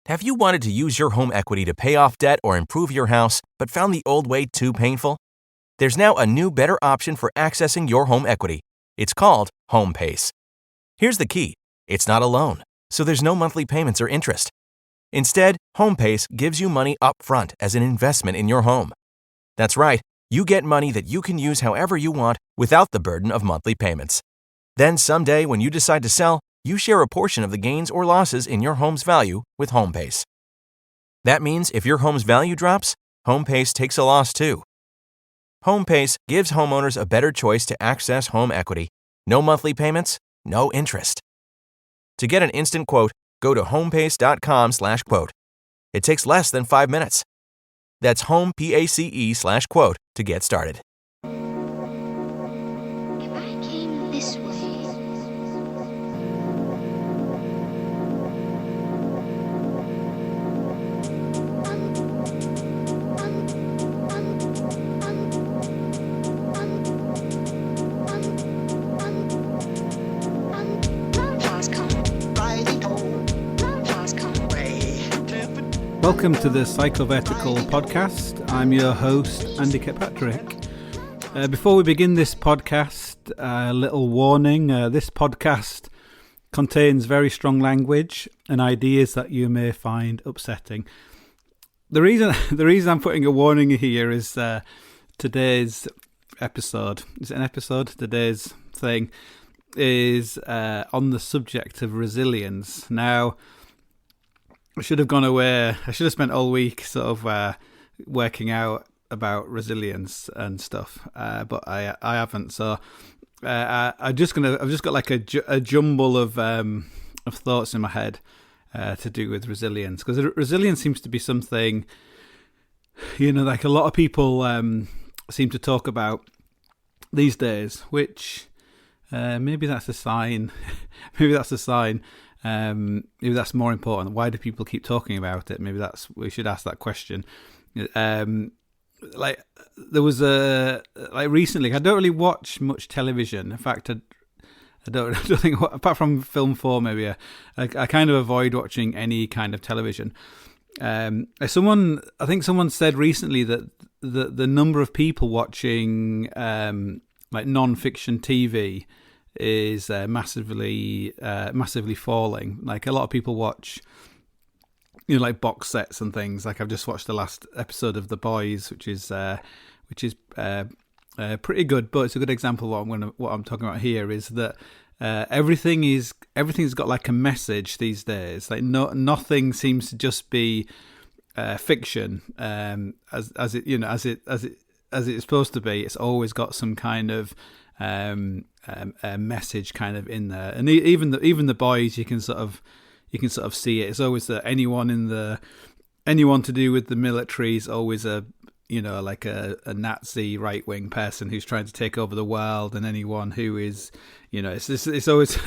Have you wanted to use your home equity to pay off debt or improve your house, but found the old way too painful? There's now a new, better option for accessing your home equity. It's called HomePace. Here's the key. It's not a loan, so there's no monthly payments or interest. Instead, HomePace gives you money up front as an investment in your home. That's right, you get money that you can use however you want without the burden of monthly payments. Then someday when you decide to sell, you share a portion of the gains or losses in your home's value with HomePace. That means if your home's value drops, HomePace takes a loss too. HomePace gives homeowners a better choice to access home equity. No monthly payments, no interest. To get an instant quote, go to homepace.com/quote. It takes less than 5 minutes. That's homepace/quote to get started. If I came this way. Welcome to the Psychovertical podcast. I'm your host, Andy Kirkpatrick. Before we begin this podcast, a little warning. This podcast contains very strong language and ideas that you may find upsetting. The reason I'm putting a warning here is today's episode. Is it an episode? Today's thing is on the subject of resilience. Now, I should have gone away. I should have spent all week sort of working out about resilience and stuff, but I haven't. So I've just got like a jumble of thoughts in my head to do with resilience, because resilience seems to be something, like a lot of people seem to talk about these days, which maybe that's a sign. Maybe that's a sign. Maybe that's more important. Why do people keep talking about it? Maybe we should ask that question. Like there was recently, I don't really watch much television. In fact, I don't think, apart from Film 4, maybe I kind of avoid watching any kind of television. I think someone said recently that the number of people watching like non-fiction TV is massively falling. Like a lot of people watch, like box sets and things. Like I've just watched the last episode of The Boys, which is pretty good. But it's a good example of what I'm talking about here is that everything's got like a message these days. Like nothing seems to just be fiction as it's supposed to be. It's always got some kind of a message kind of in there, and even the Boys, you can sort of see it. It's always that anyone to do with the military is always a Nazi right wing person who's trying to take over the world, and anyone who is it's always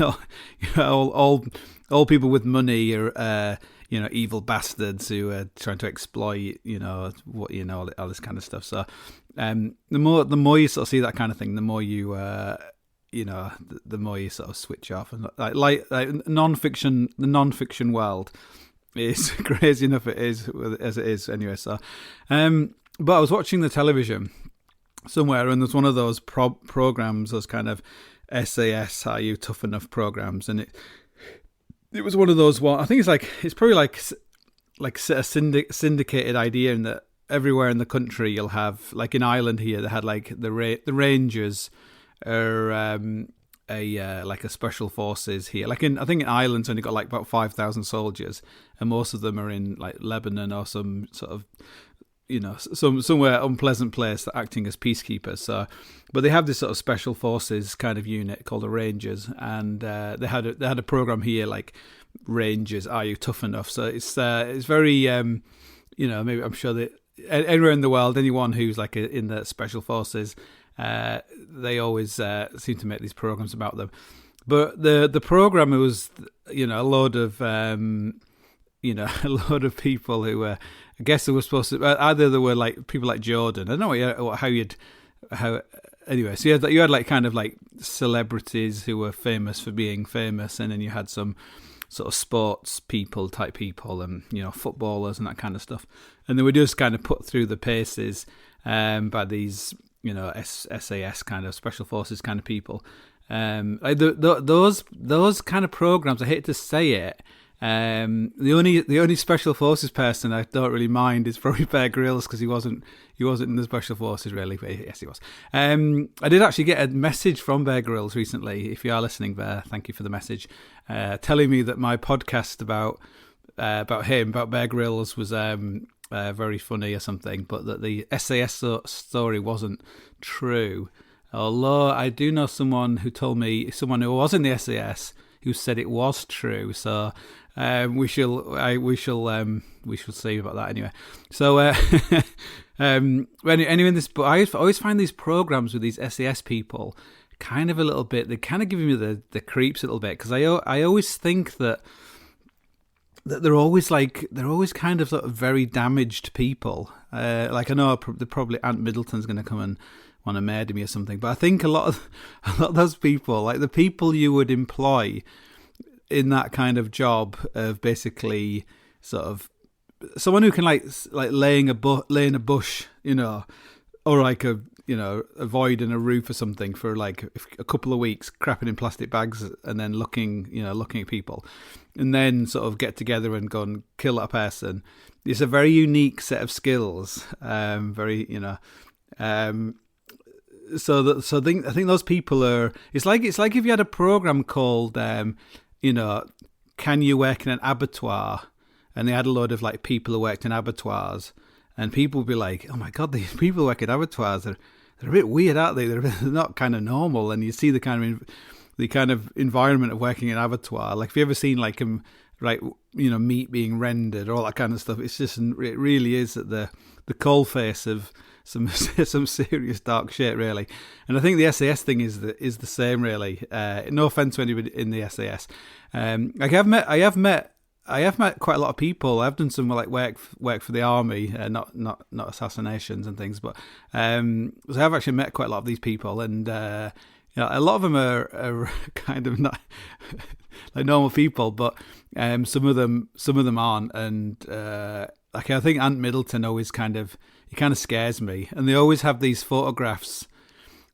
all people with money are evil bastards who are trying to exploit all this kind of stuff. So the more you sort of see that kind of thing, the more you the more you sort of switch off. And like non-fiction, the non-fiction world is crazy enough as it is anyway. So but I was watching the television somewhere, and there's one of those programs, those kind of SAS, Are You Tough Enough programs, and it was one of those. I think it's probably like a syndicated idea, in that everywhere in the country you'll have, like in Ireland here, they had like the Rangers are like a special forces here. Like I think in Ireland's only got like about 5,000 soldiers, and most of them are in like Lebanon or some sort of somewhere unpleasant place, that acting as peacekeepers. So, but they have this sort of special forces kind of unit called the Rangers, and they had a program here like Rangers, Are You Tough Enough? So it's very maybe I'm sure that anywhere in the world, anyone who's like in the special forces, they always seem to make these programs about them. But the program was a load of people who were, I guess they were supposed to, either they were like people like Jordan. I don't know anyway. So you had like kind of like celebrities who were famous for being famous, and then you had some sort of sports type people, and footballers and that kind of stuff, and they were just kind of put through the paces by these SAS kind of special forces kind of people. Like those kind of programs, I hate to say it, the only special forces person I don't really mind is probably Bear Grylls, because he wasn't in the special forces really, but yes he was. I did actually get a message from Bear Grylls recently. If you are listening, Bear, thank you for the message, telling me that my podcast about Bear Grylls was very funny or something, but that the SAS story wasn't true. Although I do know someone who was in the SAS who said it was true. So we shall see about that anyway. So anyway, but I always find these programs with these SAS people kind of a little bit. They kind of give me the creeps a little bit, because I always think that they're always kind of sort of very damaged people. Like I know probably Aunt Middleton's going to come and want to murder me or something, but I think a lot of those people, like the people you would employ in that kind of job of basically sort of someone who can like laying a bush, or like avoiding a roof or something for like a couple of weeks, crapping in plastic bags, and then looking at people, and then sort of get together and go and kill that person. It's a very unique set of skills. So I think those people are. It's like if you had a program called, can you work in an abattoir, and they had a load of like people who worked in abattoirs, and people would be like, oh my god, these people who work in abattoirs, they're a bit weird, aren't they? They're not kind of normal, and you see the kind of environment of working in an abattoir. Like, have you ever seen like meat being rendered, or all that kind of stuff? It's just, it really is at the coalface of some serious dark shit, really. And I think the SAS thing is the same, really. No offense to anybody in the SAS. I have met quite a lot of people. I've done some like work for the army, not assassinations and things, but so I've actually met quite a lot of these people, and a lot of them are kind of not like normal people, but some of them aren't, and like I think Aunt Middleton always kind of scares me, and they always have these photographs.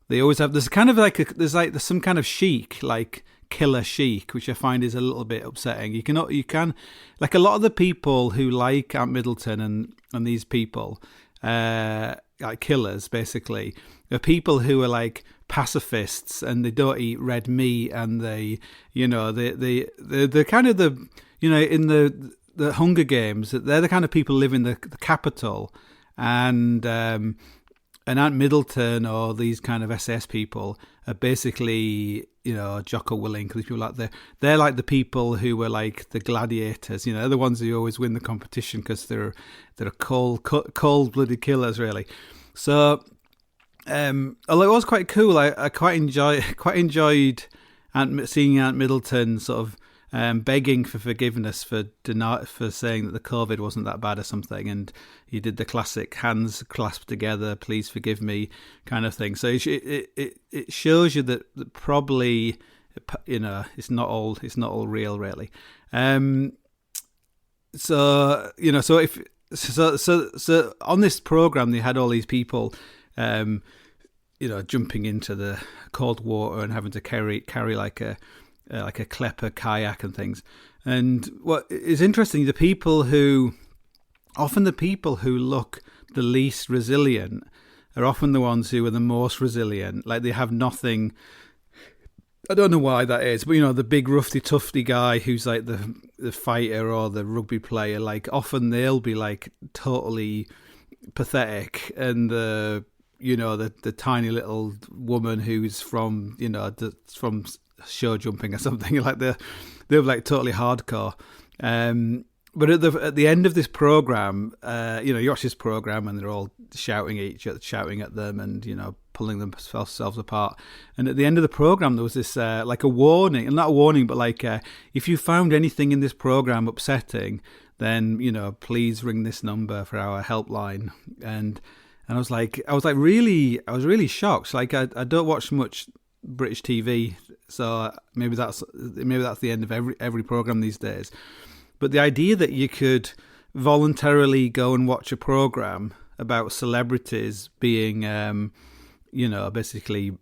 There's some kind of chic, like killer chic, which I find is a little bit upsetting. You can like a lot of the people who like Aunt Middleton and these people, like killers basically, are people who are like pacifists, and they don't eat red meat, and they they're kind of the in the Hunger Games, they're the kind of people who live in the capital, and Aunt Middleton or these kind of SS people are basically, Jocko Willink, these people they're like the people who were like the gladiators, they're the ones who always win the competition because they're cold-blooded killers, really. So, although it was quite cool, I quite enjoyed seeing Aunt Middleton sort of begging for forgiveness for saying that the COVID wasn't that bad or something, and he did the classic hands clasped together, please forgive me kind of thing. So it shows you that probably it's not all real, really. So on this program they had all these people jumping into the cold water and having to carry like a klepper kayak and things. And what is interesting, the people who look the least resilient are often the ones who are the most resilient. Like, they have nothing. I don't know why that is, but the big roughy tufty guy who's like the fighter or the rugby player, like often they'll be like totally pathetic, and the tiny little woman who's from from show jumping or something, like they're like totally hardcore. But at the end of this program, you watch this program and they're all shouting at them, and pulling themselves apart. And at the end of the program, there was this like a warning, and not a warning, but like if you found anything in this program upsetting, then please ring this number for our helpline. And I was really shocked. Like I don't watch much British TV. So maybe that's the end of every program these days. But the idea that you could voluntarily go and watch a program about celebrities being, basically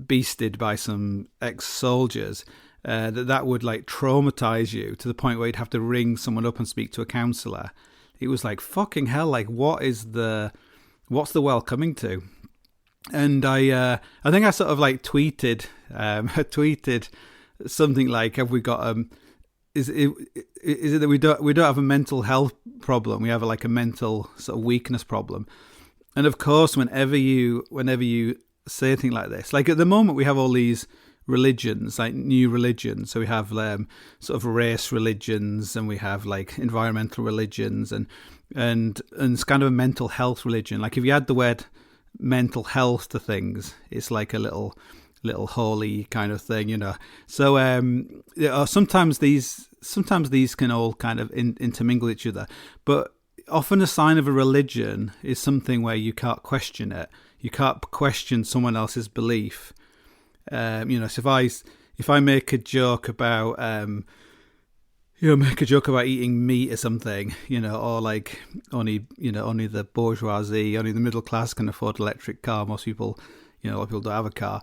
beasted by some ex-soldiers, that would like traumatize you to the point where you'd have to ring someone up and speak to a counsellor. It was like, fucking hell, like what's the world coming to? And I think I sort of like tweeted something like, have we got is it that we don't have a mental health problem, we have like a mental sort of weakness problem? And of course, whenever you say a thing like this, like at the moment we have all these religions, like new religions. So we have sort of race religions, and we have like environmental religions, and it's kind of a mental health religion. Like if you add the word mental health to things, it's like a little holy kind of thing, you know. So sometimes these can all kind of intermingle each other, but often a sign of a religion is something where you can't question it. You can't question someone else's belief. So if I make a joke about eating meat or something, or like only the bourgeoisie, only the middle class can afford an electric car. Most people, a lot of people don't have a car.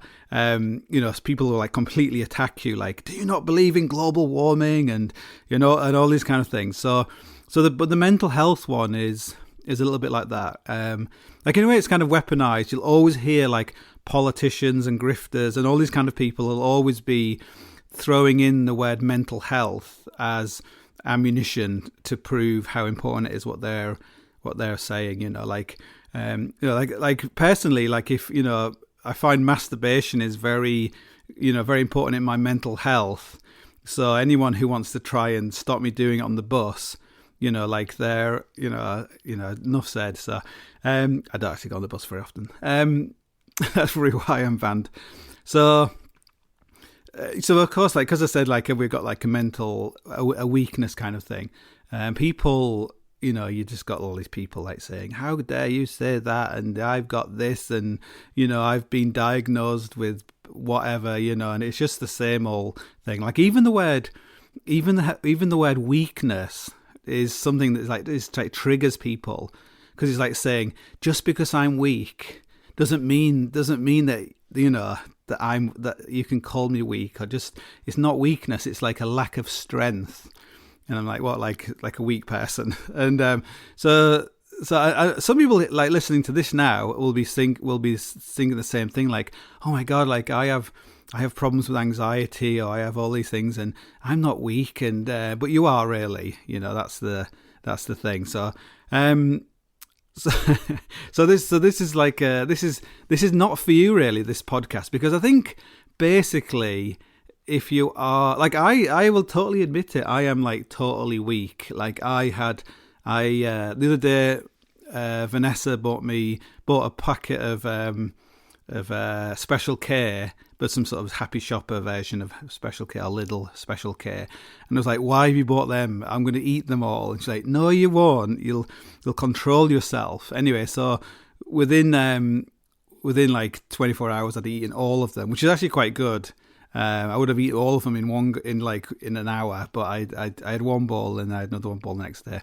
People will like completely attack you, like, do you not believe in global warming, and and all these kind of things. But the mental health one is a little bit like that. Like in a way, it's kind of weaponized. You'll always hear like politicians and grifters and all these kind of people will always be throwing in the word mental health as ammunition to prove how important it is what they're saying. Like personally, like if I find masturbation is very very important in my mental health. So anyone who wants to try and stop me doing it on the bus, like they're enough said. So I don't actually go on the bus very often. That's really why I'm banned. So of course, like, because I said, like, we've got like a weakness kind of thing. People, you just got all these people like saying, how dare you say that? And I've got this, and, I've been diagnosed with whatever, and it's just the same old thing. Like even the word weakness is something that's like triggers people, because it's like saying, just because I'm weak doesn't mean that that you can call me weak, or just, it's not weakness, it's like a lack of strength. And I'm like, what, like a weak person? And so some people like listening to this now will be singing the same thing, like, oh my god, like I have problems with anxiety, or I have all these things, and I'm not weak, and but you are really, that's the thing. So this is like this is not for you really, this podcast, because I think basically if you are like I will totally admit it, I am like totally weak. Like the other day Vanessa bought a packet of Special K, but some sort of Happy Shopper version of Special K, or Lidl Special K. And I was like, why have you bought them? I'm going to eat them all. And she's like, no, you won't. You'll control yourself. Anyway, so within like 24 hours, I'd eaten all of them, which is actually quite good. I would have eaten all of them in an hour, but I had one bowl and I had another one bowl the next day.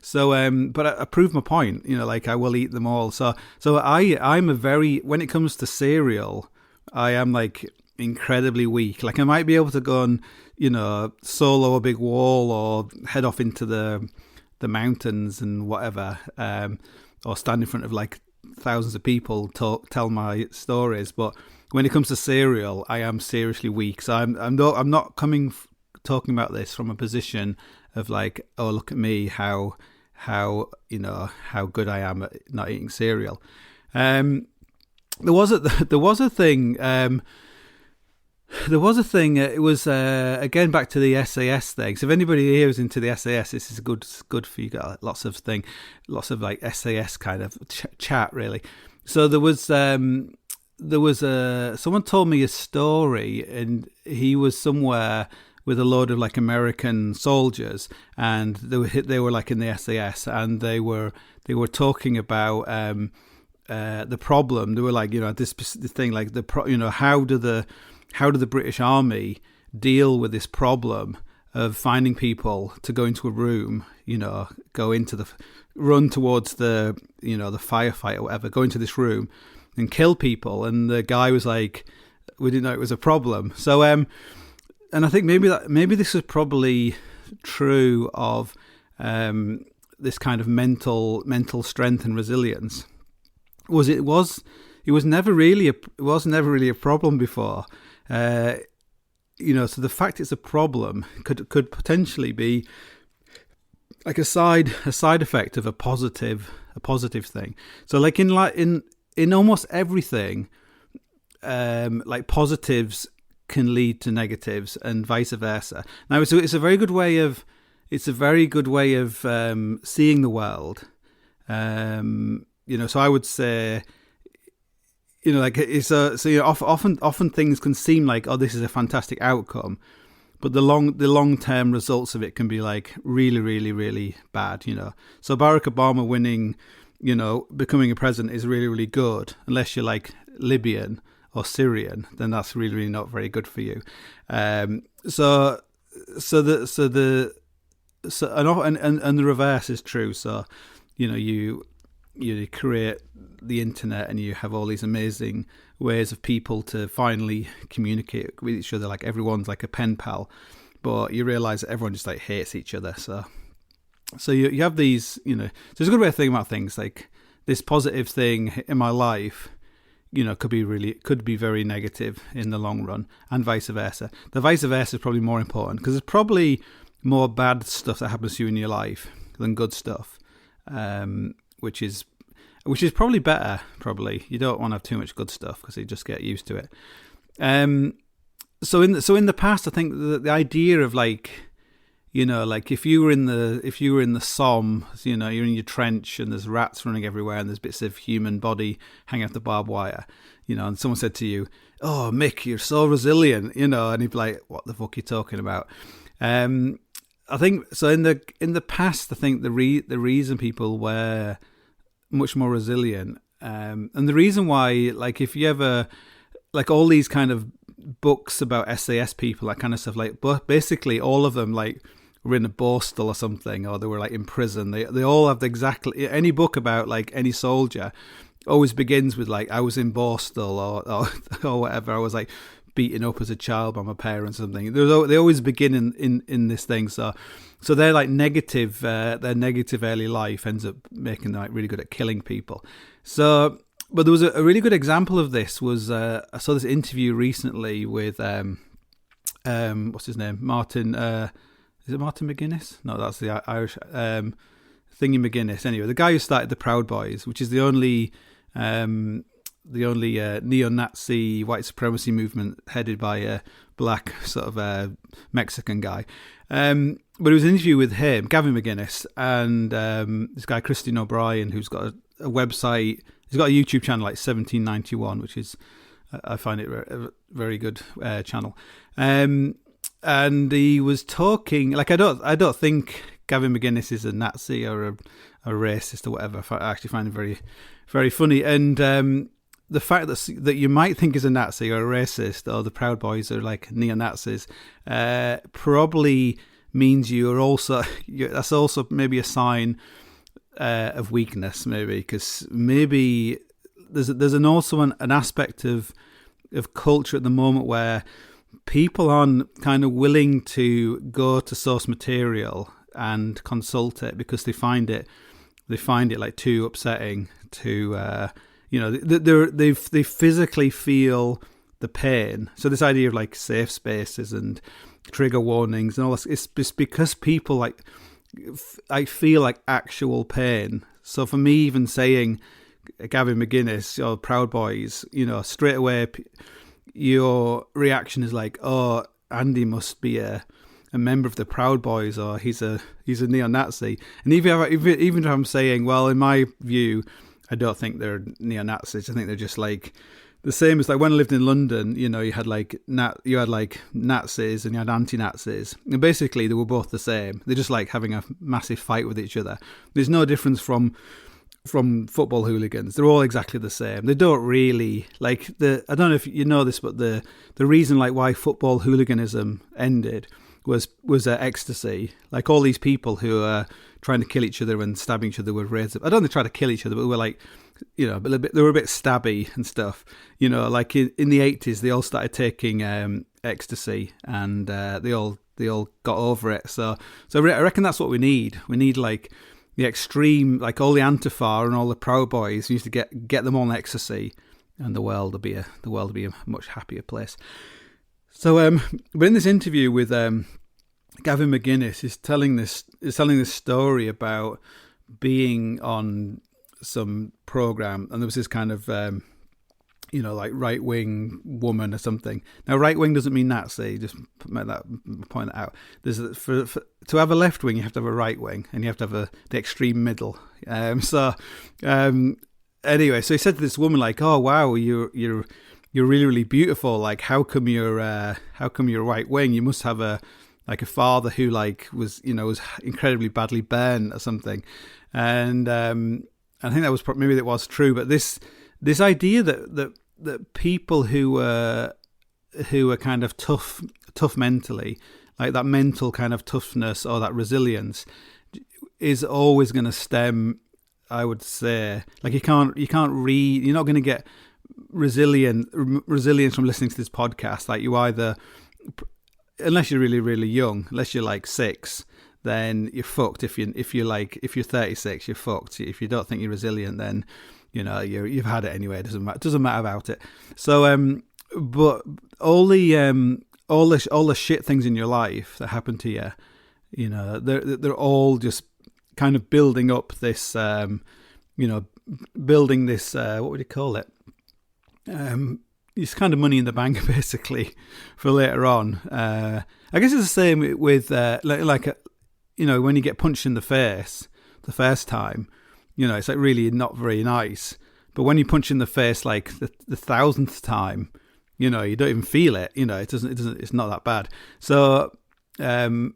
So, but I proved my point. Like I will eat them all. So I'm when it comes to cereal, I am like incredibly weak. Like I might be able to go and solo a big wall, or head off into the mountains and whatever, or stand in front of like thousands of people, tell my stories. But when it comes to cereal, I am seriously weak. So I'm not talking about this from a position of like, oh, look at me, how good I am at not eating cereal. There was a thing. It was again back to the SAS thing. So if anybody here is into the SAS, this is good for you. Got lots of like SAS kind of chat really. So there was someone told me a story, and he was somewhere with a load of like American soldiers, and they were like in the SAS, and they were talking about the problem. They were like, this thing like how do the British Army deal with this problem of finding people to go into a room, run towards the firefight or whatever, go into this room and kill people. And the guy was like, we didn't know it was a problem. So, and I think maybe this was probably true of this kind of mental strength and resilience. It was never really a problem before. So the fact it's a problem could potentially be like a side effect of a positive thing. So like in almost everything, like positives can lead to negatives and vice versa. Now it's a very good way of seeing the world. So I would say, often things can seem like, oh, this is a fantastic outcome, but the long term results of it can be like really, really, really bad. So Barack Obama winning, becoming a president is really, really good, unless you're like Libyan or Syrian, then that's really, really not very good for you. And the reverse is true. So, you create the internet and you have all these amazing ways of people to finally communicate with each other. Like everyone's like a pen pal, but you realize that everyone just like hates each other. So you have these, so it's a good way of thinking about things. Like this positive thing in my life, could be very negative in the long run, and vice versa. The vice versa is probably more important because there's probably more bad stuff that happens to you in your life than good stuff, which is probably better. Probably you don't want to have too much good stuff because you just get used to it. So in the past, I think the idea of like, like if you were in the Somme, you're in your trench and there's rats running everywhere and there's bits of human body hanging off the barbed wire, and someone said to you, "Oh, Mick, you're so resilient," and he'd be like, "What the fuck are you talking about?" I think so. In the past, I think the reason people were much more resilient, and the reason why, like, if you ever like all these kind of books about SAS people, that kind of stuff, like, but basically all of them like were in a Borstal or something, or they were like in prison. They all have exactly any book about like any soldier always begins with like, I was in Borstal or whatever. I was like beaten up as a child by my parents or something. They always begin in this thing. So they're like negative. Their negative early life ends up making them like really good at killing people. So, but there was a really good example of this. Was I saw this interview recently with what's his name, Martin. Is it Martin McGuinness? No, that's the Irish Thingy McGuinness. Anyway, the guy who started the Proud Boys, which is the only neo-Nazi white supremacy movement headed by a black sort of Mexican guy. But it was an interview with him, Gavin McGuinness, and this guy Christian O'Brien, who's got a website. He's got a YouTube channel like 1791, which is, I find it a very good channel. And he was talking, like, I don't think Gavin McGuinness is a Nazi or a racist or whatever. I actually find him very, very funny. And the fact that you might think is a Nazi or a racist, or the Proud Boys are like neo-Nazis, probably means you're also, that's also maybe a sign of weakness, maybe, because maybe there's also an aspect of culture at the moment where people aren't kind of willing to go to source material and consult it because they find it like too upsetting to they physically feel the pain. So this idea of like safe spaces and trigger warnings and all this, it's just because people like I feel like actual pain. So for me, even saying Gavin McGuinness or Proud Boys, straight away your reaction is like, oh, Andy must be a member of the Proud Boys, or he's a neo-Nazi. And even if I'm saying, well, in my view, I don't think they're neo-Nazis. I think they're just like the same as like when I lived in London. You had like Nazis and you had anti-Nazis, and basically they were both the same. They're just like having a massive fight with each other. There's no difference from from football hooligans. They're all exactly the same. They don't really like I don't know if you know this, but the reason like why football hooliganism ended was ecstasy. Like all these people who are trying to kill each other and stabbing each other with razors. I don't think they try to kill each other, but they were like, you know, they were a bit stabby and stuff. You know, like in the 80s, they all started taking ecstasy, and they all got over it. So I reckon that's what we need. We need like the extreme, like all the Antifa and all the Proud Boys. We used to get them on ecstasy, and the world will be a much happier place. So, but in this interview with Gavin McGuinness, is telling this story about being on some program, and there was this kind of you know, like right wing woman or something. Now, right wing doesn't mean Nazi. Just point that out. There's for to have a left wing, you have to have a right wing, and you have to have the extreme middle. Anyway, so he said to this woman, like, "Oh wow, you're really, really beautiful. Like, how come you're right wing? You must have a father who like was incredibly badly burnt or something." And I think that was maybe that was true, but this idea that people who are kind of tough mentally, like that mental kind of toughness or that resilience, is always going to stem, I would say, like you're not going to get resilience from listening to this podcast. Like you either, unless you're really, really young, unless you're like 6, then you're fucked. If you're 36, you're fucked. If you don't think you're resilient, then you know you've had it anyway. It doesn't matter about it. So but all the shit things in your life that happen to you, you know, they're all just kind of building up this building this what would you call it? It's kind of money in the bank basically for later on. I guess it's the same with when you get punched in the face the first time, you know, it's like really not very nice. But when you punch in the face like the 1,000th time, you know, you don't even feel it. You know, it's not that bad. So the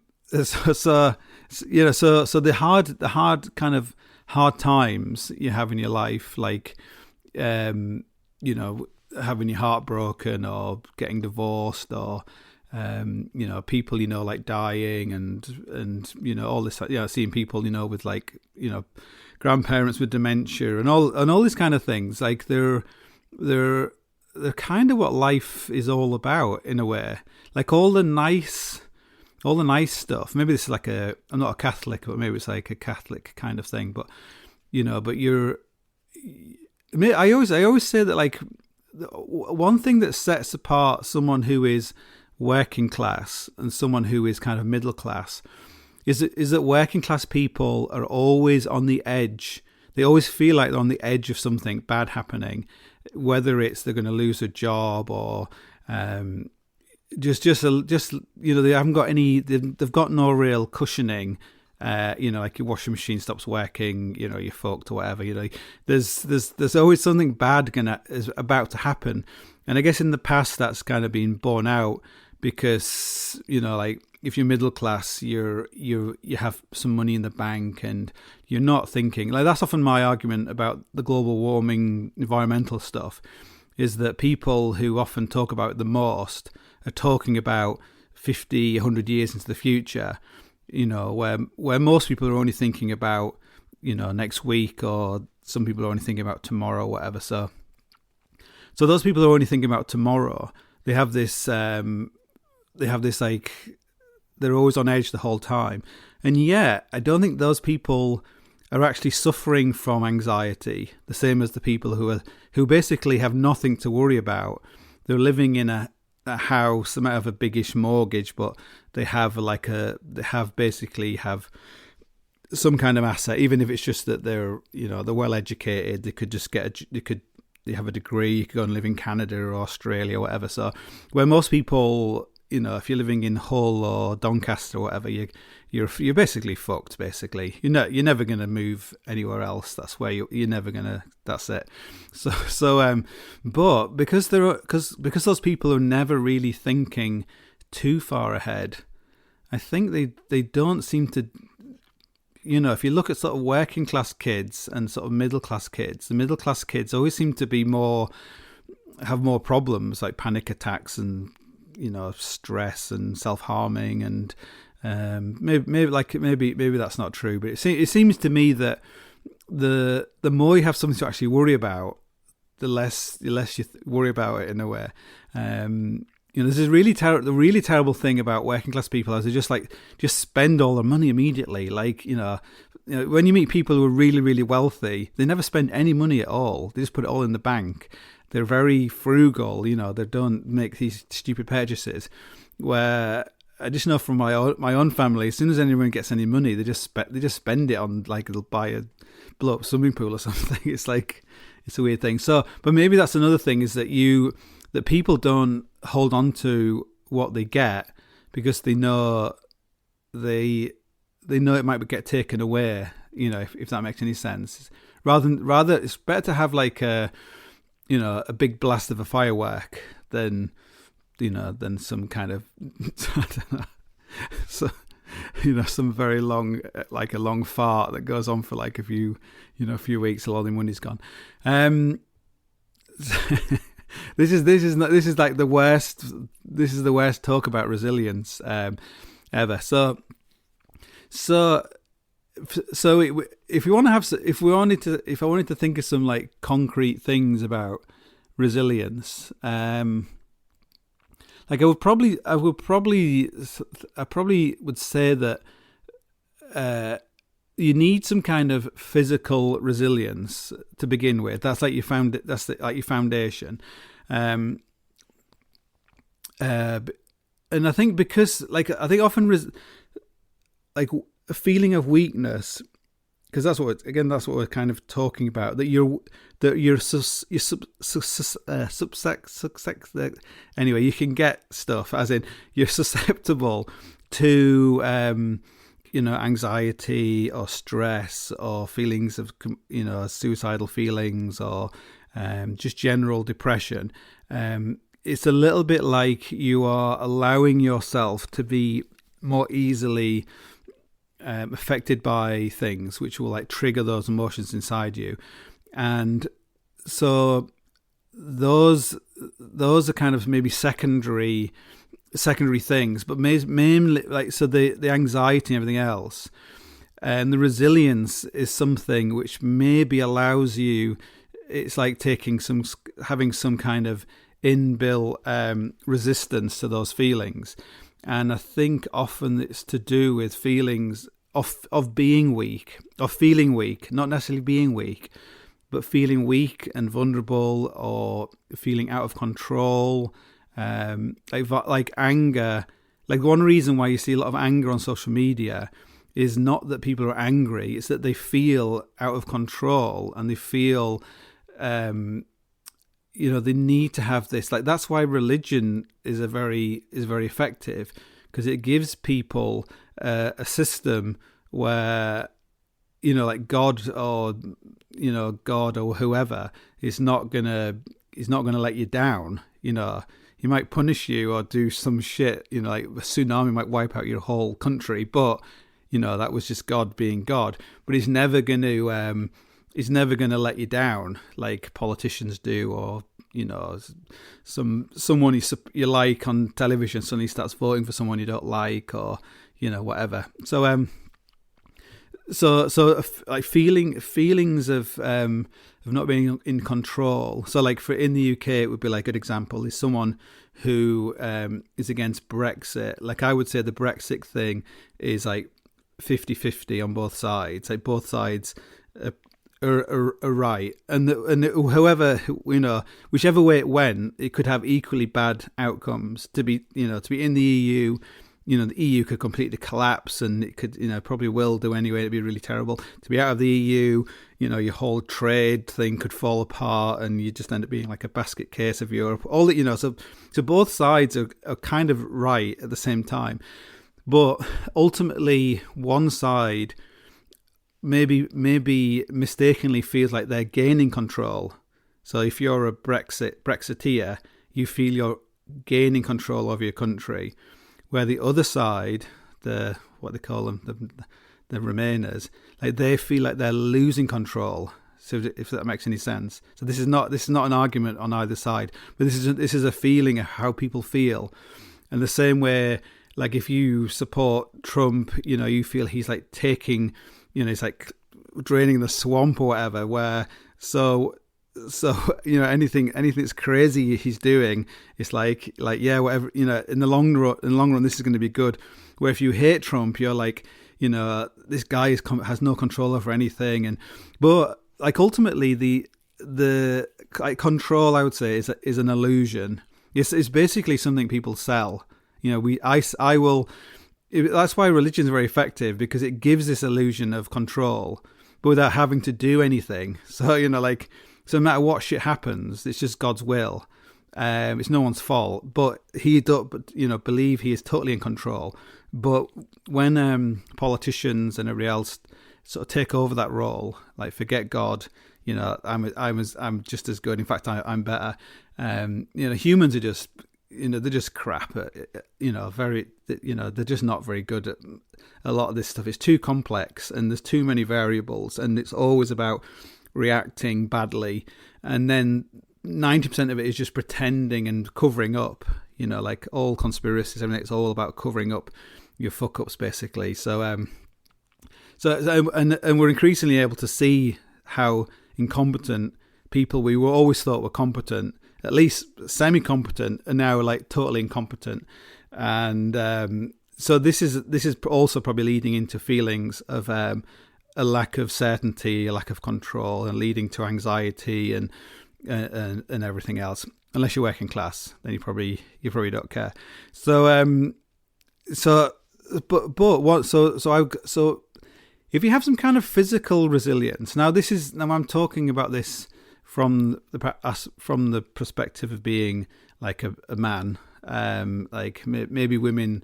hard kind of hard times you have in your life, like having your heart broken or getting divorced or people like dying and all this, seeing people with like grandparents with dementia and all these kind of things, like they're kind of what life is all about in a way. Like all the nice stuff. Maybe this is like I'm not a Catholic, but maybe it's like a Catholic kind of thing. But I always say that like one thing that sets apart someone who is working class and someone who is kind of middle class is that working class people are always on the edge. They always feel like they're on the edge of something bad happening, whether it's they're going to lose a job or they haven't got any. They've got no real cushioning. Like your washing machine stops working, you're fucked or whatever. There's always something bad is about to happen, and I guess in the past that's kind of been borne out because like if you're middle class, you have some money in the bank and you're not thinking like that's often my argument about the global warming environmental stuff, is that people who often talk about it the most are talking about 50, 100 years into the future. Where most people are only thinking about, next week, or some people are only thinking about tomorrow, or whatever. So those people are only thinking about tomorrow. They have this like, they're always on edge the whole time. And yet, I don't think those people are actually suffering from anxiety, the same as the people who basically have nothing to worry about. They're living in a house. They might have a biggish mortgage, but they have basically some kind of asset, even if it's just that they're well educated. They could just they have a degree. You could go and live in Canada or Australia or whatever. So where most people, if you're living in Hull or Doncaster or whatever, you're basically fucked. Basically, you're never going to move anywhere else. That's where you're never going to. That's it. But because those people are never really thinking too far ahead, I think they don't seem to if you look at sort of working class kids and sort of middle class kids, the middle class kids always seem to be have more problems like panic attacks and, stress and self-harming, and maybe that's not true, but it seems to me that the more you have something to actually worry about, the less you worry about it in a way. This is the really terrible thing about working class people is they just spend all their money immediately. Like, when you meet people who are really, really wealthy, they never spend any money at all. They just put it all in the bank. They're very frugal. They don't make these stupid purchases. Where I just know from my own family, as soon as anyone gets any money, they just spend it on, like, they'll buy blow up swimming pool or something. It's like, it's a weird thing. So, but maybe that's another thing, is that people don't hold on to what they get because they know it might get taken away. If that makes any sense. Rather, it's better to have like a big blast of a firework than some kind of I don't know. So, some very long, like a long fart that goes on for like a few weeks till all the money's gone. This is like the worst. This is the worst talk about resilience ever. So if I wanted to think of some like concrete things about resilience, like I probably would say that you need some kind of physical resilience to begin with. That's like your foundation. And I think because often a feeling of weakness, because that's what we're kind of talking about, that anyway, you can get stuff, as in you're susceptible to anxiety or stress or feelings of suicidal feelings or just general depression. It's a little bit like you are allowing yourself to be more easily affected by things which will like trigger those emotions inside you, and so those are kind of maybe secondary things, but mainly like, so the anxiety and everything else, and the resilience is something which maybe allows you. It's like having some kind of inbuilt resistance to those feelings. And I think often it's to do with feelings of being weak, of feeling weak, not necessarily being weak, but feeling weak and vulnerable, or feeling out of control, like anger. Like, one reason why you see a lot of anger on social media is not that people are angry; it's that they feel out of control and they feel, they need to have this. Like, that's why religion is very effective, because it gives people a system where, like God or whoever is not gonna let you down. He might punish you or do some shit. Like a tsunami might wipe out your whole country, but that was just God being God. But he's never gonna let you down like politicians do, or someone you like on television suddenly starts voting for someone you don't like, or whatever. So like feelings of not being in control. So like in the UK, it would be like a good example is someone who is against Brexit. Like, I would say the Brexit thing is like 50-50 on both sides. Like, both sides are right, and whoever, whichever way it went, it could have equally bad outcomes. To be in the EU, the EU could completely collapse, and it could, probably will do anyway. It'd be really terrible. To be out of the EU, your whole trade thing could fall apart, and you just end up being like a basket case of Europe. All that, so both sides are kind of right at the same time, but ultimately one side maybe mistakenly feels like they're gaining control. So if you're a Brexiteer, you feel you're gaining control of your country, where the other side, what they call them, the Remainers, like they feel like they're losing control. So if that makes any sense. So this is not an argument on either side, but this is a feeling of how people feel. And the same way, like if you support Trump, you feel he's like taking, he's like draining the swamp or whatever. Where so anything that's crazy he's doing, it's like yeah, whatever, in the long run this is going to be good. Where if you hate Trump, you're like, this guy has no control over anything, but like ultimately the control, I would say, is an illusion. It's basically something people sell. I will. That's why religion is very effective, because it gives this illusion of control, but without having to do anything. So so no matter what shit happens, it's just God's will. It's no one's fault, but he believe he is totally in control. But when politicians and everybody else sort of take over that role, like forget God, I'm just as good. In fact, I'm better. Humans are just, they're just crap at, they're just not very good at a lot of this stuff. It's too complex and there's too many variables, and it's always about reacting badly. And then 90% of it is just pretending and covering up, like all conspiracies, everything. It's all about covering up your fuck ups, basically. So we're increasingly able to see how incompetent people we were always thought were competent, at least semi-competent, are now like totally incompetent. And so this is also probably leading into feelings of a lack of certainty, a lack of control, and leading to anxiety and everything else. Unless you're working class, then you probably don't care. So if you have some kind of physical resilience, now I'm talking about this from the perspective of being like a man, like maybe women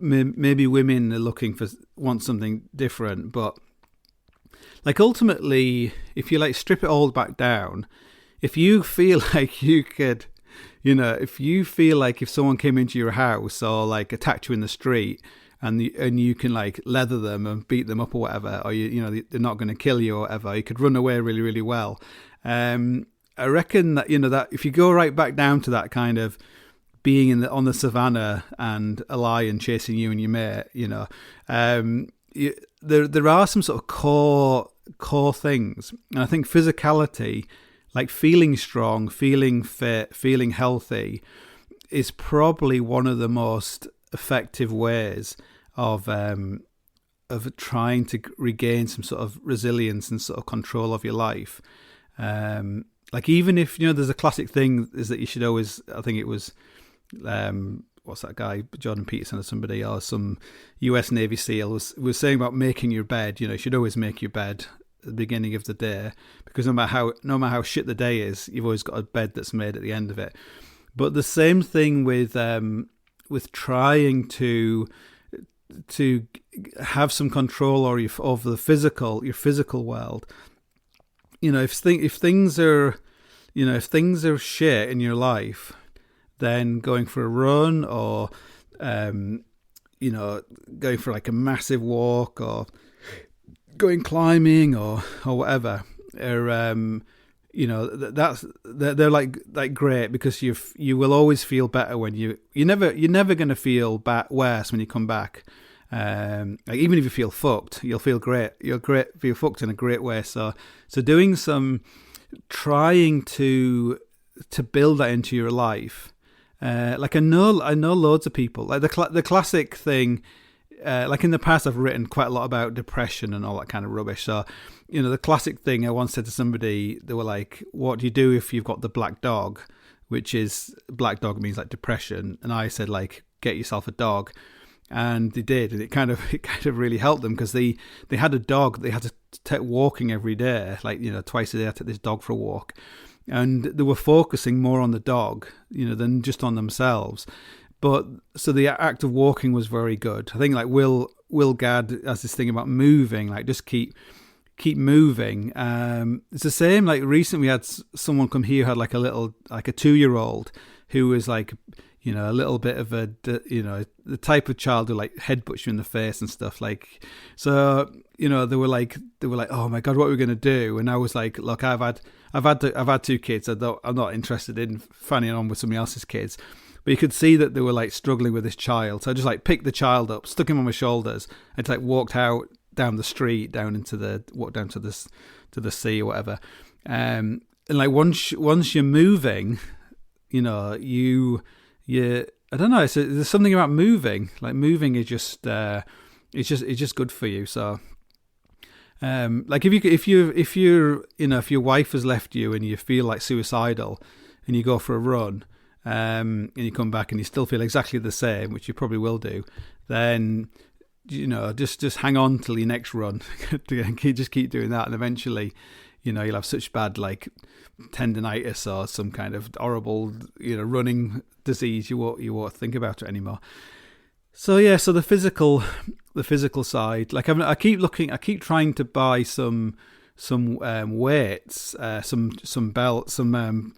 are want something different, but like ultimately, if you like strip it all back down, if you feel like you could, if you feel like if someone came into your house or like attacked you in the street, and you can like leather them and beat them up or whatever, or they're not going to kill you or whatever, you could run away really, really well. I reckon that that if you go right back down to that kind of being on the savannah and a lion chasing you and your mate, there are some sort of core things, and I think physicality, like feeling strong, feeling fit, feeling healthy, is probably one of the most effective ways of trying to regain some sort of resilience and sort of control of your life. Like even if there's a classic thing is that you should always, I think it was what's that guy, Jordan Peterson or somebody, or some US Navy SEAL was saying about making your bed. You should always make your bed at the beginning of the day, because no matter how shit the day is, you've always got a bed that's made at the end of it. But the same thing with trying to have some control of your physical world. If things are shit in your life, then going for a run or going for like a massive walk or going climbing or whatever, they're like great, because you will always feel better when you're never going to feel worse when you come back. Like even if you feel fucked, you'll feel great. Feel fucked in a great way. So doing some, trying to build that into your life. Like I know loads of people, like the classic thing. Like in the past, I've written quite a lot about depression and all that kind of rubbish. So, the classic thing I once said to somebody, they were like, "What do you do if you've got the black dog?" Which is, black dog means like depression. And I said, like, get yourself a dog. And they did, and it kind of really helped them, because they had a dog they had to take walking every day, like twice a day. I took this dog for a walk, and they were focusing more on the dog, than just on themselves. But so the act of walking was very good. I think like Will Gadd has this thing about moving, like just keep moving. It's the same. Like recently we had someone come here who had like a 2-year-old who was like, a little bit of the type of child who like headbutts you in the face and stuff. Like, so, they were like, oh my God, what are we going to do? And I was like, look, I've had 2 kids. I'm not interested in fanning on with somebody else's kids. But you could see that they were like struggling with this child. So I just like picked the child up, stuck him on my shoulders, and like walked out down the street, walked down to the sea or whatever. And like once you're moving, I don't know. There's something about moving. Like moving is just it's just good for you. So like if your wife has left you and you feel like suicidal, and you go for a run, and you come back and you still feel exactly the same, which you probably will do, then just hang on till your next run. Just keep doing that, and eventually, you'll have such bad like tendinitis or some kind of horrible running disease you won't think about it anymore. So yeah, so the physical side, like I keep trying to buy some weights, some belts, some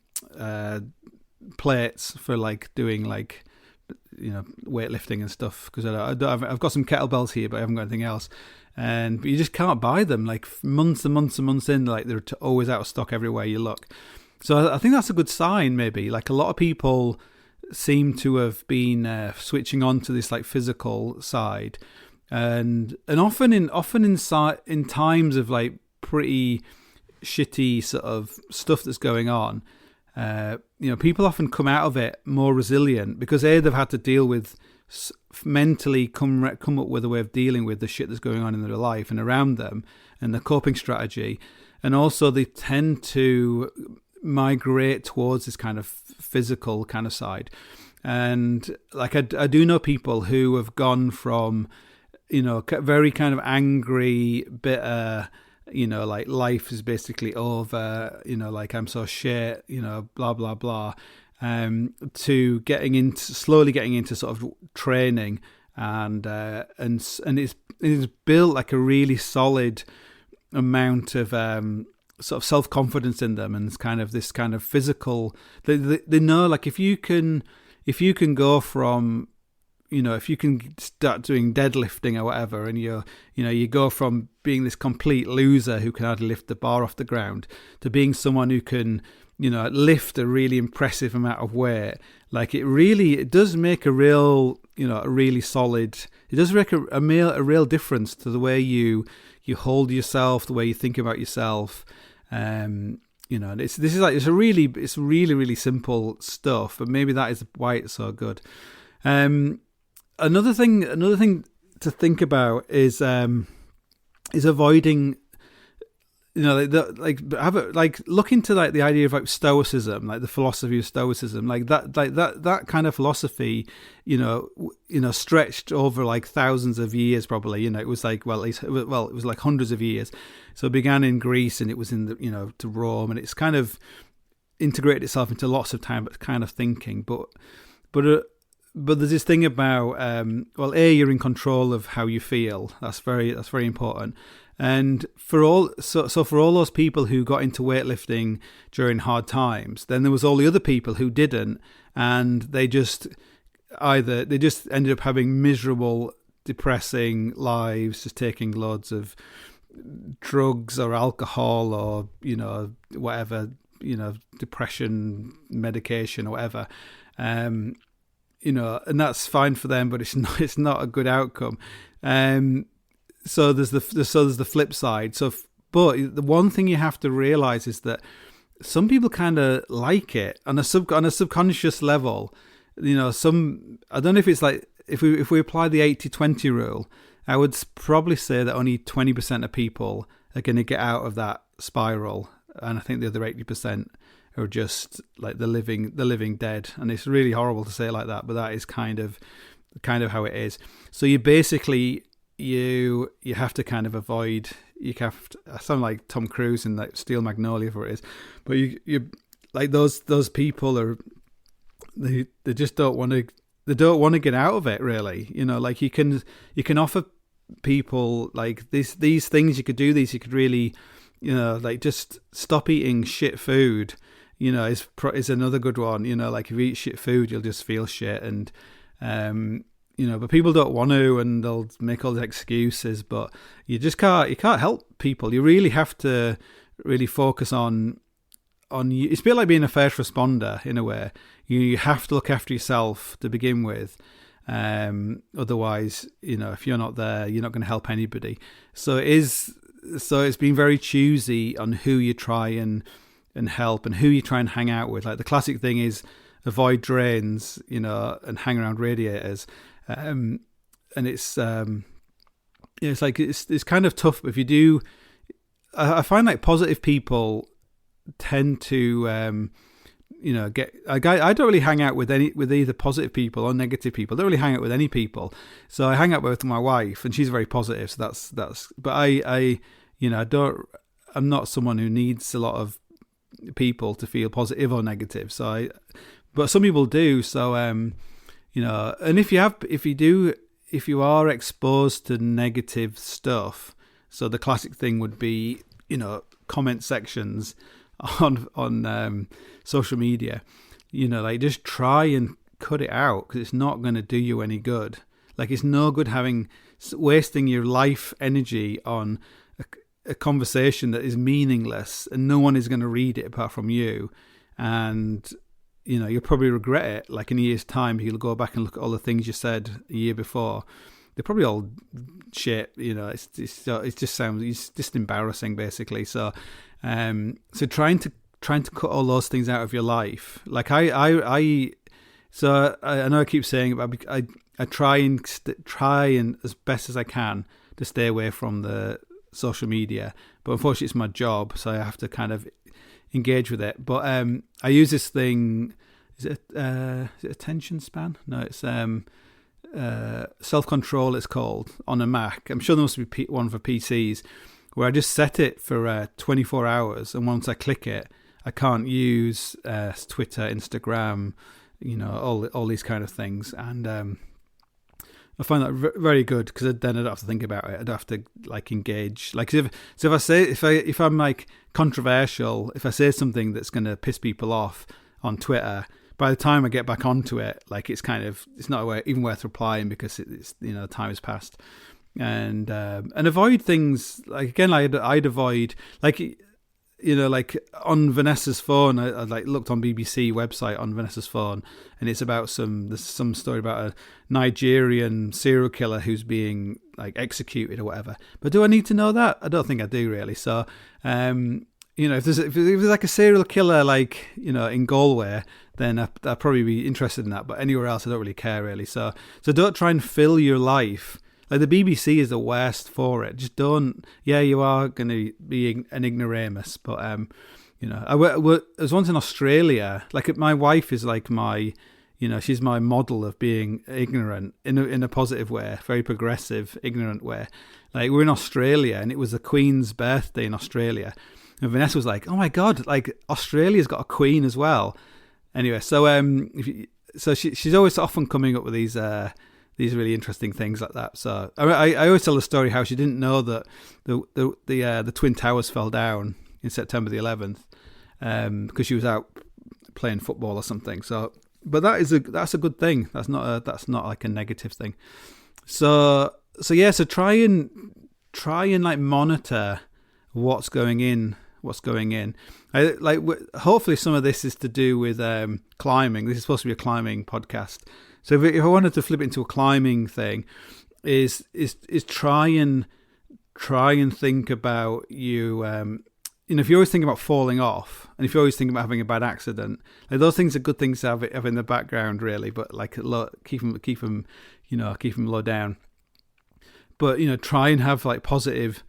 plates for like doing like weightlifting and stuff, because I've got some kettlebells here, but I haven't got anything else. But you just can't buy them. Like months and months and months in, like they're always out of stock everywhere you look. So I think that's a good sign. Maybe like a lot of people seem to have been switching on to this like physical side, and often in times of like pretty shitty sort of stuff that's going on. People often come out of it more resilient because they've had to deal with mentally come up with a way of dealing with the shit that's going on in their life and around them, and the coping strategy, and also they tend to migrate towards this kind of physical kind of side. And like I do know people who have gone from very kind of angry, bitter, like life is basically over, like I'm so shit, blah blah blah, to slowly getting into sort of training, and it's built like a really solid amount of sort of self-confidence in them, and it's kind of this kind of physical. They know, like if you can go from, if you can start doing deadlifting or whatever, and you go from being this complete loser who can hardly lift the bar off the ground to being someone who can, lift a really impressive amount of weight. Like it does make a real, a really solid. It does make a real difference to the way you hold yourself, the way you think about yourself. It's really really simple stuff, but maybe that is why it's so good. Another thing to think about is avoiding, look into like the idea of like Stoicism, like the philosophy of Stoicism, like that kind of philosophy, stretched over like thousands of years probably. It was like it was like hundreds of years. So it began in Greece and it was in the to Rome, and it's kind of integrated itself into lots of time kind of thinking, but there's this thing about you're in control of how you feel. That's very important. And for all those people who got into weightlifting during hard times, then there was all the other people who didn't, and they just ended up having miserable, depressing lives, just taking loads of drugs or alcohol or whatever, depression medication or whatever. And that's fine for them, but it's not a good outcome. So there's the flip side. But the one thing you have to realize is that some people kind of like it on a subconscious level. I don't know if it's like if we apply the 80-20 rule, I would probably say that only 20% of people are going to get out of that spiral, and I think the other 80% are just like the living dead. And it's really horrible to say it like that, but that is kind of how it is. So you basically you have to kind of avoid. I sound like Tom Cruise in like Steel Magnolia for it is, but you like those people are they just don't want to get out of it really. Like you can offer people like these things. You could do these. You could really like just stop eating shit food. is another good one. Like if you eat shit food, you'll just feel shit, and but people don't want to, and they'll make all these excuses. But you can't help people. You really have to really focus on you. It's a bit like being a first responder in a way. You have to look after yourself to begin with. Otherwise, if you're not there, you're not going to help anybody. So it's been very choosy on who you try and help and who you try and hang out with. Like the classic thing is avoid drains, and hang around radiators. And it's like it's kind of tough. But if you do, I find like positive people tend to I don't really hang out with either positive people or negative people. I don't really hang out with any people. So I hang out with my wife, and she's very positive. So that's. But I'm not someone who needs a lot of people to feel positive or negative. But some people do. So and if you are exposed to negative stuff, so the classic thing would be comment sections on social media, like just try and cut it out, because it's not going to do you any good. Like it's no good wasting your life energy on a conversation that is meaningless and no one is going to read it apart from you, and you'll probably regret it. Like in a year's time, you'll go back and look at all the things you said a year before. They're probably all shit. It's just embarrassing, basically. So trying to cut all those things out of your life. Like I know I keep saying it, but I try and as best as I can to stay away from the social media. But unfortunately, it's my job, so I have to kind of engage with it. But I use this thing. Is it attention span? No, it's self-control. It's called on a Mac. I'm sure there must be one for PCs, where I just set it for 24 hours, and once I click it, I can't use Twitter, Instagram, all these kind of things, and I find that very good, because then I don't have to think about it. I don't have to like engage. Like if I'm like controversial, if I say something that's going to piss people off on Twitter, by the time I get back onto it, like it's not even worth replying, because it's time has passed. And avoid things like, again, I'd avoid like on Vanessa's phone. I like looked on BBC website on Vanessa's phone, and it's about there's some story about a Nigerian serial killer who's being like executed or whatever. But do I need to know that? I don't think I do really. So if there's like a serial killer like in Galway, then I'd probably be interested in that. But anywhere else, I don't really care really. So don't try and fill your life. Like the BBC is the worst for it. Just don't. Yeah, you are going to be an ignoramus, but I was once in Australia. Like my wife is like my, she's my model of being ignorant in a positive way, very progressive, ignorant way. Like we're in Australia, and it was the Queen's birthday in Australia, and Vanessa was like, "Oh my God, like Australia's got a queen as well." Anyway, so she's always often coming up with these really interesting things like that. So I always tell the story how she didn't know that the Twin Towers fell down in September the 11th because she was out playing football or something. So, but that's a good thing. That's not like a negative thing. So try and like monitor what's going in. Hopefully some of this is to do with climbing. This is supposed to be a climbing podcast. So if I wanted to flip it into a climbing thing, is try and think about you. If you always think about falling off, and if you always think about having a bad accident, like those things are good things to have in the background, really. But like keep them low down. But try and have like positive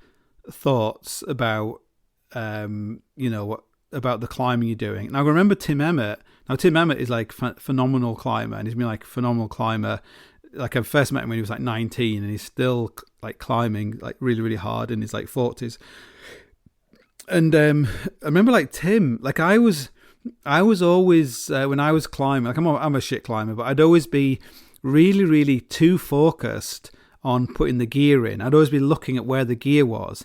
thoughts about about the climbing you're doing. Now remember Tim Emmett. Now Tim Emmett is like phenomenal climber, and he's been like a phenomenal climber. Like I first met him when he was like 19, and he's still like climbing like really, really hard in his like 40s. And I remember like Tim, like I was always when I was climbing, like I'm a shit climber, but I'd always be really, really too focused on putting the gear in. I'd always be looking at where the gear was,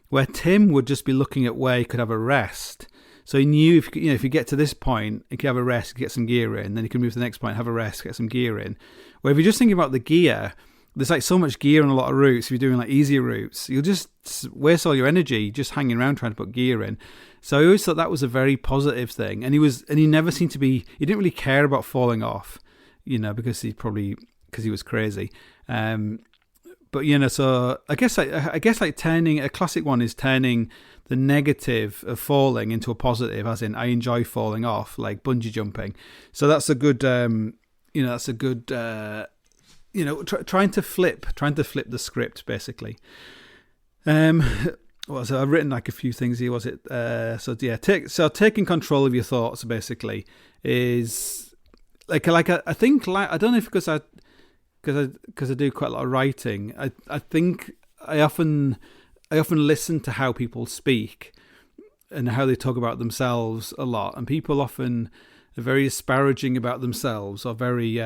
where Tim would just be looking at where he could have a rest. So he knew if you get to this point, you can have a rest, get some gear in, then you can move to the next point, have a rest, get some gear in. Where if you're just thinking about the gear, there's like so much gear on a lot of routes. If you're doing like easier routes, you'll just waste all your energy just hanging around trying to put gear in. So I always thought that was a very positive thing. And he never seemed to be, he didn't really care about falling off, because he was crazy. But so I guess like turning, a classic one is turning the negative of falling into a positive, as in I enjoy falling off, like bungee jumping. So that's a good, trying to flip the script basically. So I've written like a few things here. Was it? Taking control of your thoughts basically is I think I don't know if because I do quite a lot of writing. I think I often listen to how people speak and how they talk about themselves a lot, and people often are very disparaging about themselves or very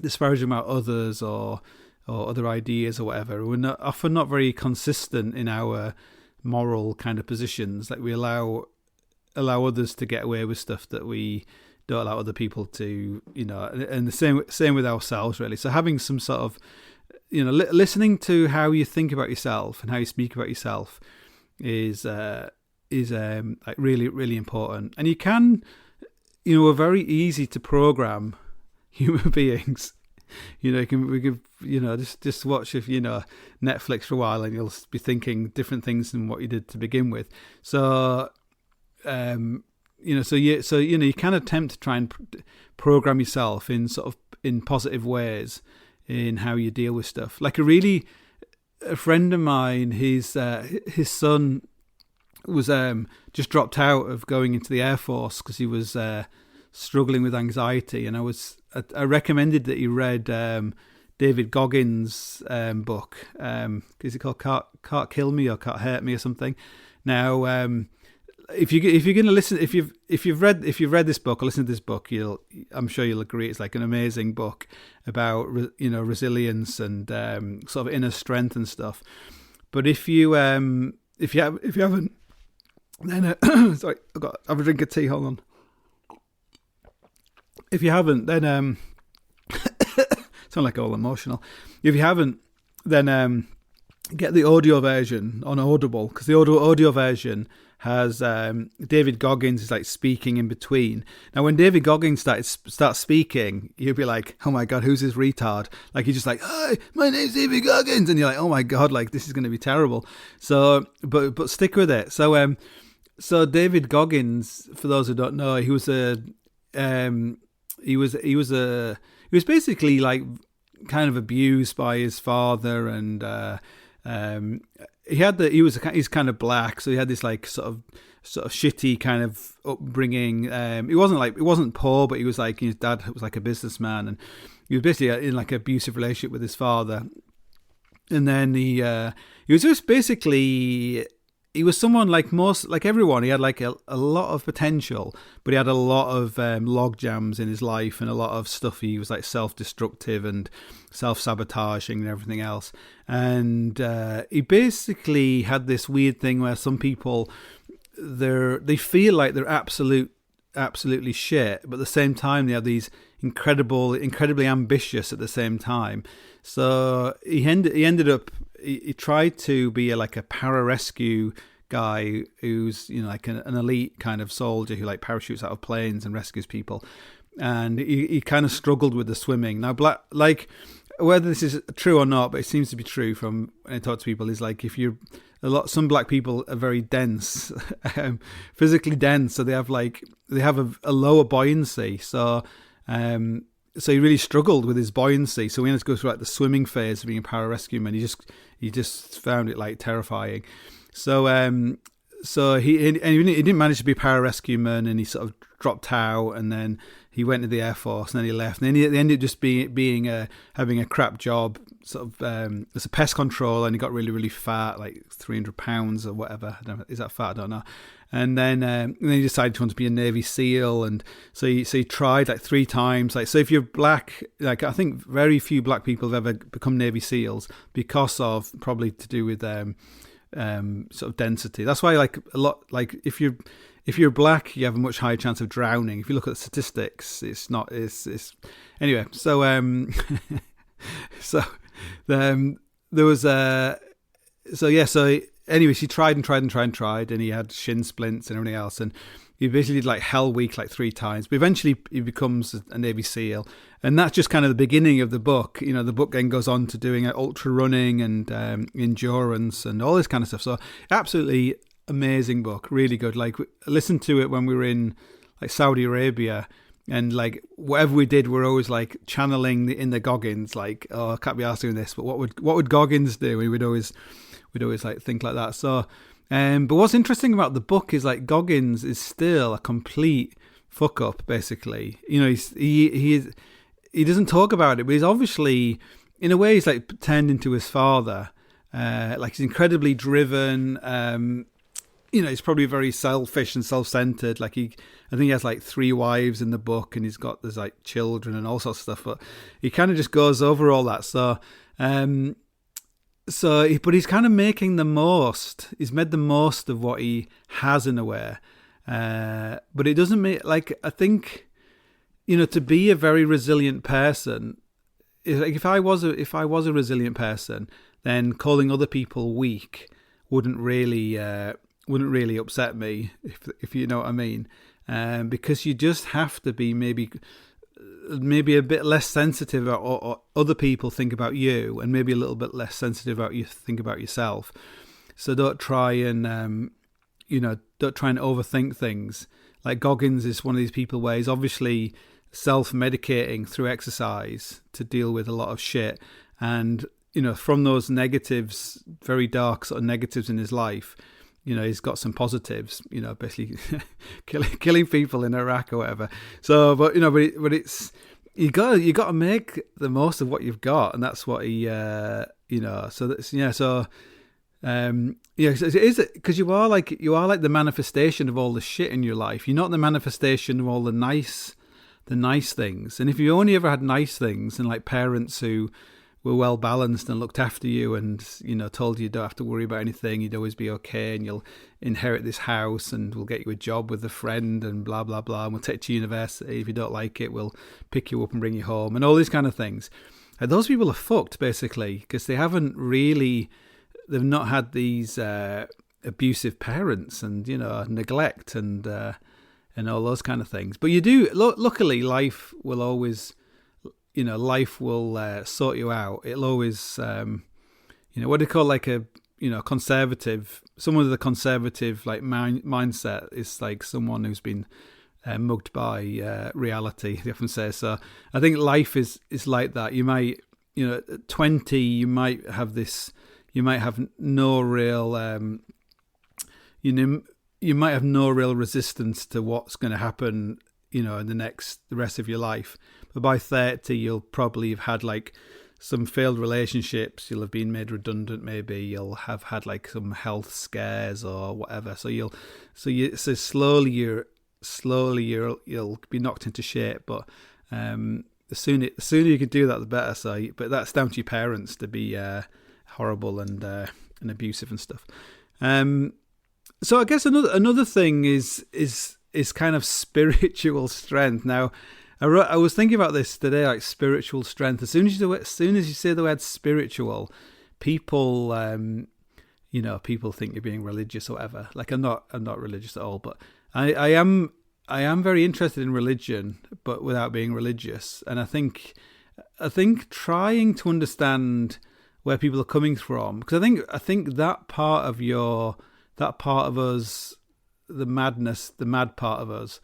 disparaging about others or other ideas or whatever. We're often not very consistent in our moral kind of positions. Like we allow others to get away with stuff that we don't allow other people to, and the same with ourselves really. So having some sort of, listening to how you think about yourself and how you speak about yourself is like really, really important. And you can, we're very easy to program human beings. We could just watch Netflix for a while and you'll be thinking different things than what you did to begin with. So you can attempt to try and program yourself in positive ways in how you deal with stuff. Like a friend of mine, his son was just dropped out of going into the Air Force because he was struggling with anxiety, and I recommended that he read David Goggins' book. Is it called Can't Kill Me or Can't Hurt Me or something? Now, if you're going to listen, if you've read this book or listened to this book, I'm sure you'll agree it's like an amazing book about resilience and sort of inner strength and stuff. But if you haven't, then sorry, I've got to have a drink of tea. Hold on. If you haven't, then sound like all emotional. If you haven't, then get the audio version on Audible, because the audio version has David Goggins is like speaking in between. Now, when David Goggins starts speaking, you'll be like, "Oh my god, who's this retard?" Like he's just like, "Hi, my name's David Goggins," and you're like, "Oh my god, like this is going to be terrible." So, but stick with it. So David Goggins, for those who don't know, he was basically like kind of abused by his father, and he's kind of black, so he had this like sort of shitty kind of upbringing. He wasn't poor, but he was like, his dad was like a businessman, and he was basically in like an abusive relationship with his father. And then he was just basically, he was someone like everyone. He had like a lot of potential, but he had a lot of log jams in his life and a lot of stuff. He was like self-destructive and self-sabotaging and everything else. And he basically had this weird thing where some people, they feel like they're absolutely shit, but at the same time they have these incredibly ambitious at the same time. So he ended up. He tried to be like a pararescue guy who's like an elite kind of soldier who like parachutes out of planes and rescues people, and he kind of struggled with the swimming. Now, like whether this is true or not, but it seems to be true from when I talk to people, is like some black people are very dense, physically dense, so they have a lower buoyancy. So he really struggled with his buoyancy. So we had to go through like the swimming phase of being a pararescueman. He just found it like terrifying. So he didn't manage to be a pararescueman, and he sort of dropped out, and then he went to the Air Force, and then he left. And then he ended up just having a crap job, sort of as a pest controller, and he got really, really fat, like 300 pounds or whatever. I don't know, is that fat? I don't know. And then he decided to want to be a Navy SEAL, and so he tried like 3 times. Like, so if you're black, like I think very few black people have ever become Navy SEALs because of, probably to do with sort of density. That's why like a lot, like if you're black, you have a much higher chance of drowning. If you look at the statistics, it's anyway. So there was anyway, she tried, and he had shin splints and everything else, and he basically did like Hell Week like 3 times, but eventually he becomes a Navy SEAL, and that's just kind of the beginning of the book. You know, the book then goes on to doing ultra running and endurance and all this kind of stuff. So absolutely amazing book, really good. Like, I listened to it when we were in like Saudi Arabia, and like whatever we did, we're always like channeling in the Goggins, like, oh, I can't be asked doing this, but what would Goggins do? We would always like think like that. So but what's interesting about the book is like Goggins is still a complete fuck up, basically. You know, he doesn't talk about it, but he's obviously, in a way, he's like turned into his father. Like, he's incredibly driven. You know, he's probably very selfish and self-centered. Like, I think he has like 3 wives in the book, and there's like children and all sorts of stuff. But he kind of just goes over all that. But he's kind of making the most. He's made the most of what he has in a way. But it doesn't make, like, I think, you know, to be a very resilient person, if I was a resilient person, then calling other people weak wouldn't really upset me, if you know what I mean. Because you just have to be maybe a bit less sensitive about what other people think about you, and maybe a little bit less sensitive about you think about yourself. So don't try and overthink things. Like, Goggins is one of these people where he's obviously self-medicating through exercise to deal with a lot of shit, and you know, from those negatives, very dark sort of negatives in his life, you know, he's got some positives, you know, basically killing people in Iraq or whatever. So, but it's, you got to make the most of what you've got, and that's what he, so that's, yeah. So, it is, because you are like the manifestation of all the shit in your life. You're not the manifestation of all the nice things. And if you only ever had nice things, and like parents who were well balanced and looked after you, and you know, told you don't have to worry about anything, you'd always be okay, and you'll inherit this house, and we'll get you a job with a friend, and blah blah blah, and we'll take you to university. If you don't like it, we'll pick you up and bring you home, and all these kind of things. And those people are fucked, basically, because they've not had these abusive parents, and you know, neglect, and all those kind of things. But you do, luckily, life will always, you know, sort you out. It'll always, what do you call, like a, you know, conservative, someone with a conservative like mindset is like someone who's been mugged by reality, they often say. So I think life is like that. You might, you know, at 20, you might have no real, you might have no real resistance to what's going to happen, you know, in the rest of your life. But by 30, you'll probably have had like some failed relationships. You'll have been made redundant. Maybe you'll have had like some health scares or whatever. So slowly you'll be knocked into shape. But the sooner you can do that, the better. So, but that's down to your parents to be horrible and abusive and stuff. So I guess another thing is kind of spiritual strength. Now, I was thinking about this today, like spiritual strength. As soon as you say the word spiritual, people, people think you're being religious or whatever. Like, I'm not religious at all, but I am very interested in religion, but without being religious. And I think trying to understand where people are coming from, because I think that part of us, the mad part of us,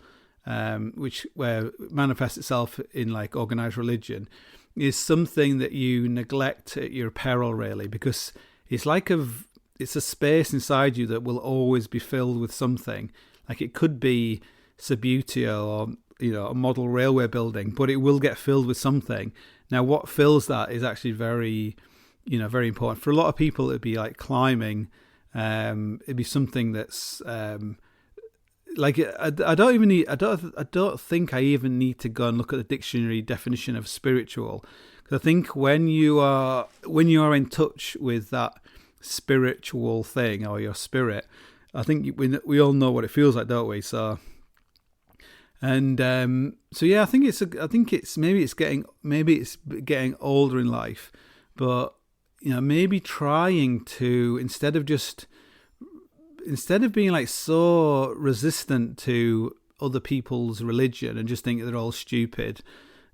where it manifests itself in like organized religion, is something that you neglect at your peril, really, because it's a space inside you that will always be filled with something. Like, it could be Subbuteo or, you know, a model railway building, but it will get filled with something. Now, what fills that is actually very important. For a lot of people, it'd be like climbing. It'd be something that's like, I don't think I even need to go and look at the dictionary definition of spiritual, because I think when you are in touch with that spiritual thing or your spirit. I think we all know what it feels like, don't we? So, and so yeah, I think it's maybe it's getting older in life, but maybe trying to instead of being like so resistant to other people's religion and just think they're all stupid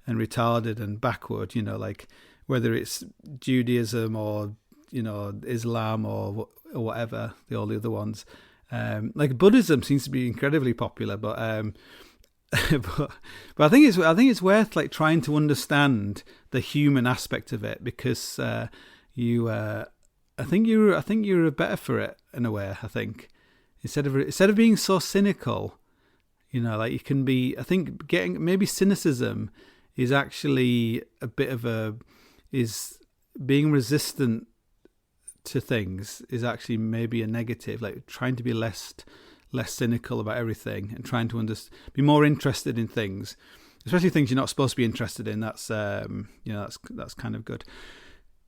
and retarded and backward, like whether it's Judaism or Islam or whatever, all the other ones. Like Buddhism seems to be incredibly popular, but but I think it's worth like trying to understand the human aspect of it, because I think you're better for it in a way. I think instead of being so cynical, like you can be. I think maybe cynicism is actually a bit of is being resistant to things is actually maybe a negative. Like trying to be less cynical about everything and trying to be more interested in things, especially things you're not supposed to be interested in. That's that's kind of good.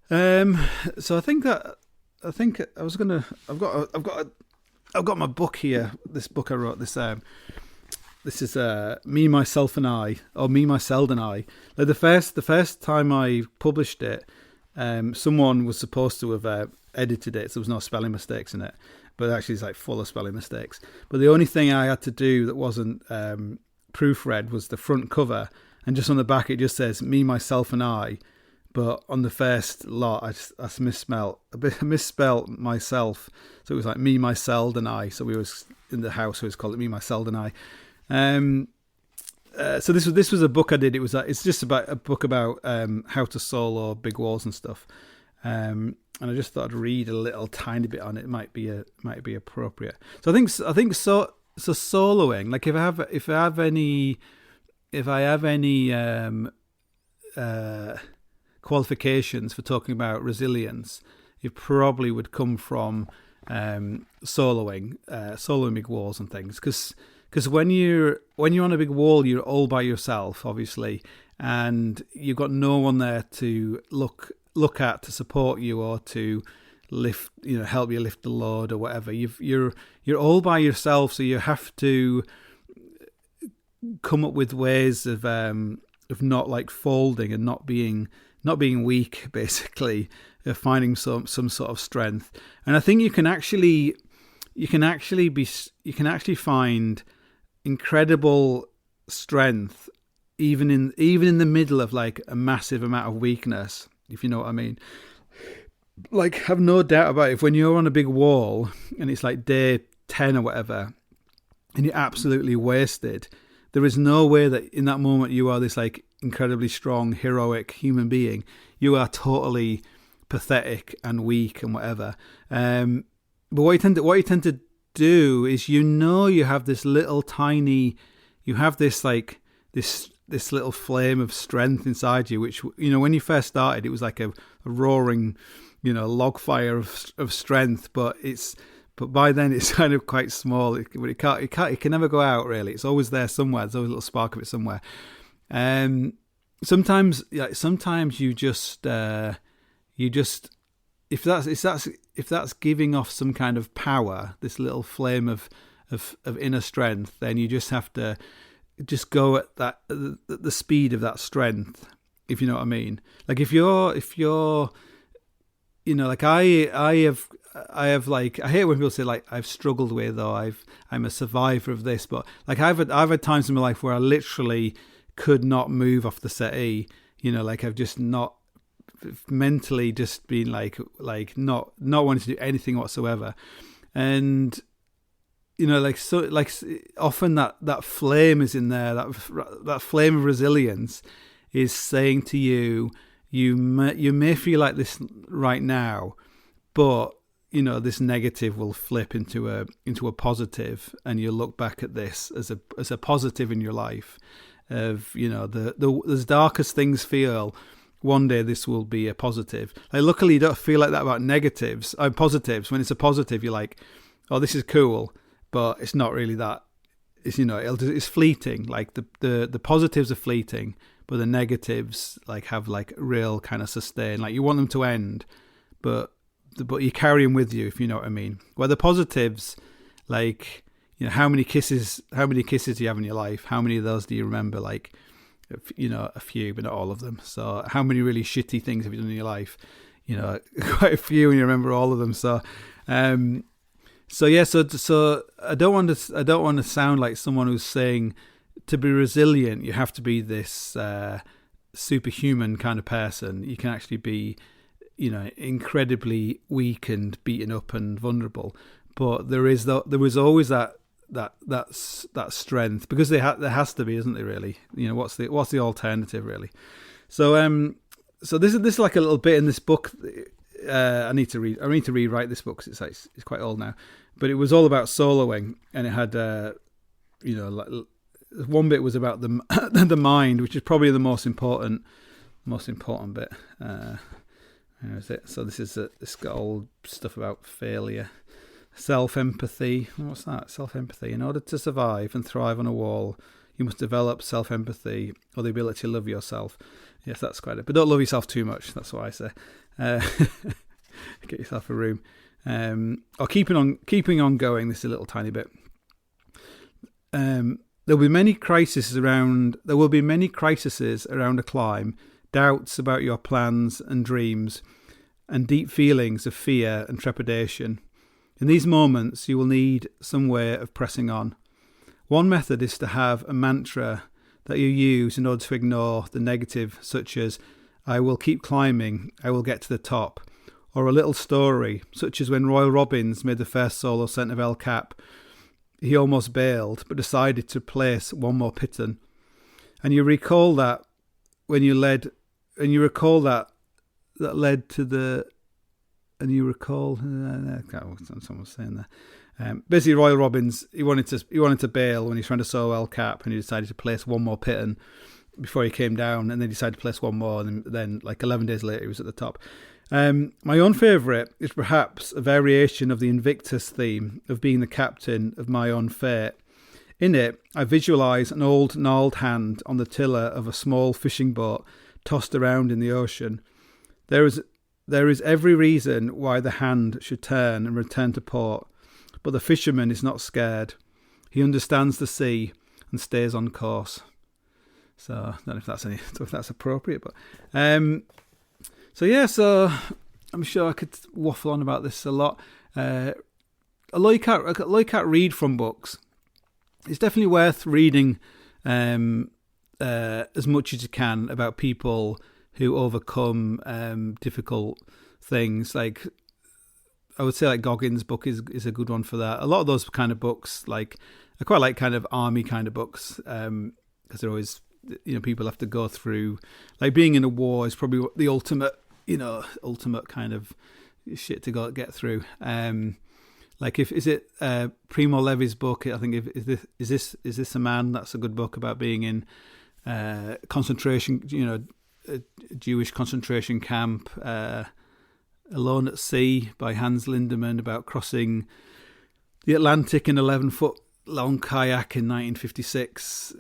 So I think I was gonna. I've got my book here. This book I wrote. This is Me, Myself and I, or Me, Myself and I. Like the first time I published it, someone was supposed to have edited it, so there was no spelling mistakes in it. But actually, it's like full of spelling mistakes. But the only thing I had to do that wasn't proofread was the front cover, and just on the back it just says Me, Myself and I. But on the first lot, I misspelled myself, so it was like Me, Myself and I. So we was in the house, so it was called Me, Myself and I. So this was a book I did. It's just about a book about how to solo big walls and stuff. And I just thought I'd read a little tiny bit on it. It might be appropriate. So I think soloing. Like if I have any qualifications for talking about resilience, it probably would come from soloing big walls and things. Because when you're on a big wall, you're all by yourself, obviously, and you've got no one there to look at to support you or to lift, help you lift the load or whatever. You're all by yourself, so you have to come up with ways of not like folding and not being weak, basically, of finding some sort of strength. And I think you can actually find incredible strength even in the middle of like a massive amount of weakness, if you know what I mean. Like, have no doubt about it, if when you're on a big wall and it's like day 10 or whatever and you're absolutely wasted, there is no way that in that moment you are this like incredibly strong, heroic human being. You are totally pathetic and weak and whatever. But what you tend to do is, you have this little tiny, you have this like this little flame of strength inside you, which when you first started, it was like a roaring, log fire of strength. But by then it's kind of quite small. It can never go out really. It's always there somewhere. There's always a little spark of it somewhere. Sometimes you just if that's giving off some kind of power, this little flame of inner strength, then you just have to just go at the speed of that strength, if you know what I mean. Like if you're like I have like, I hate when people say like I've struggled with, or I'm a survivor of this, but like I've had times in my life where I literally could not move off the settee, like I've just not mentally just been like not wanting to do anything whatsoever. And often that flame is in there, that flame of resilience is saying to you, you may feel like this right now, but this negative will flip into a positive, and you'll look back at this as a positive in your life. Of the darkest things feel, one day this will be a positive. Like, luckily you don't feel like that about negatives. Positives. When it's a positive, you're like, oh, this is cool, but it's not really that. It's fleeting. Like the positives are fleeting, but the negatives like have like real kind of sustain. Like, you want them to end, but but you carry them with you, if you know what I mean. Where the positives, like, how many kisses do you have in your life? How many of those do you remember? Like, a few, but not all of them. So how many really shitty things have you done in your life? Quite a few, and you remember all of them. So, so I don't want to sound like someone who's saying to be resilient you have to be this superhuman kind of person. You can actually be, incredibly weak and beaten up and vulnerable. But there was always that strength, because there has to be, isn't there? Really, what's the alternative, really? So so this is like a little bit in this book. I need to rewrite this book because it's quite old now. But it was all about soloing, and it had one bit was about the the mind, which is probably the most important bit. Where is it? So this got old stuff about failure. Self-empathy. What's that? Self-empathy. In order to survive and thrive on a wall, you must develop self-empathy, or the ability to love yourself. Yes, that's quite it. But don't love yourself too much. That's what I say. Get yourself a room. Or keeping on going. This is a little tiny bit. There will be many crises around a climb, doubts about your plans and dreams, and deep feelings of fear and trepidation. In these moments, you will need some way of pressing on. One method is to have a mantra that you use in order to ignore the negative, such as, I will keep climbing, I will get to the top. Or a little story, such as when Royal Robbins made the first solo ascent of El Cap. He almost bailed, but decided to place one more piton. And you recall that when you led, and you recall that led to the, and you recall, someone was saying that. Basically, Royal Robbins, he wanted to bail when he's trying to solo El Cap, and he decided to place one more piton before he came down, and then he decided to place one more, and then like 11 days later, he was at the top. My own favourite is perhaps a variation of the Invictus theme of being the captain of my own fate. In it, I visualise an old gnarled hand on the tiller of a small fishing boat tossed around in the ocean. There is every reason why the hand should turn and return to port, but the fisherman is not scared. He understands the sea and stays on course. So I don't know if that's appropriate, but so I'm sure I could waffle on about this a lot. Although you can't read from books, it's definitely worth reading as much as you can about people who overcome difficult things. Like, I would say, like Goggins' book is a good one for that. A lot of those kind of books, like, I quite like kind of army kind of books, because they're always, people have to go through, like, being in a war is probably the ultimate kind of shit to get through. Like, is it Primo Levi's book? I think is this a man? That's a good book about being in concentration, a Jewish concentration camp. Alone at Sea by Hans Lindemann, about crossing the Atlantic in 11-foot long kayak in 1956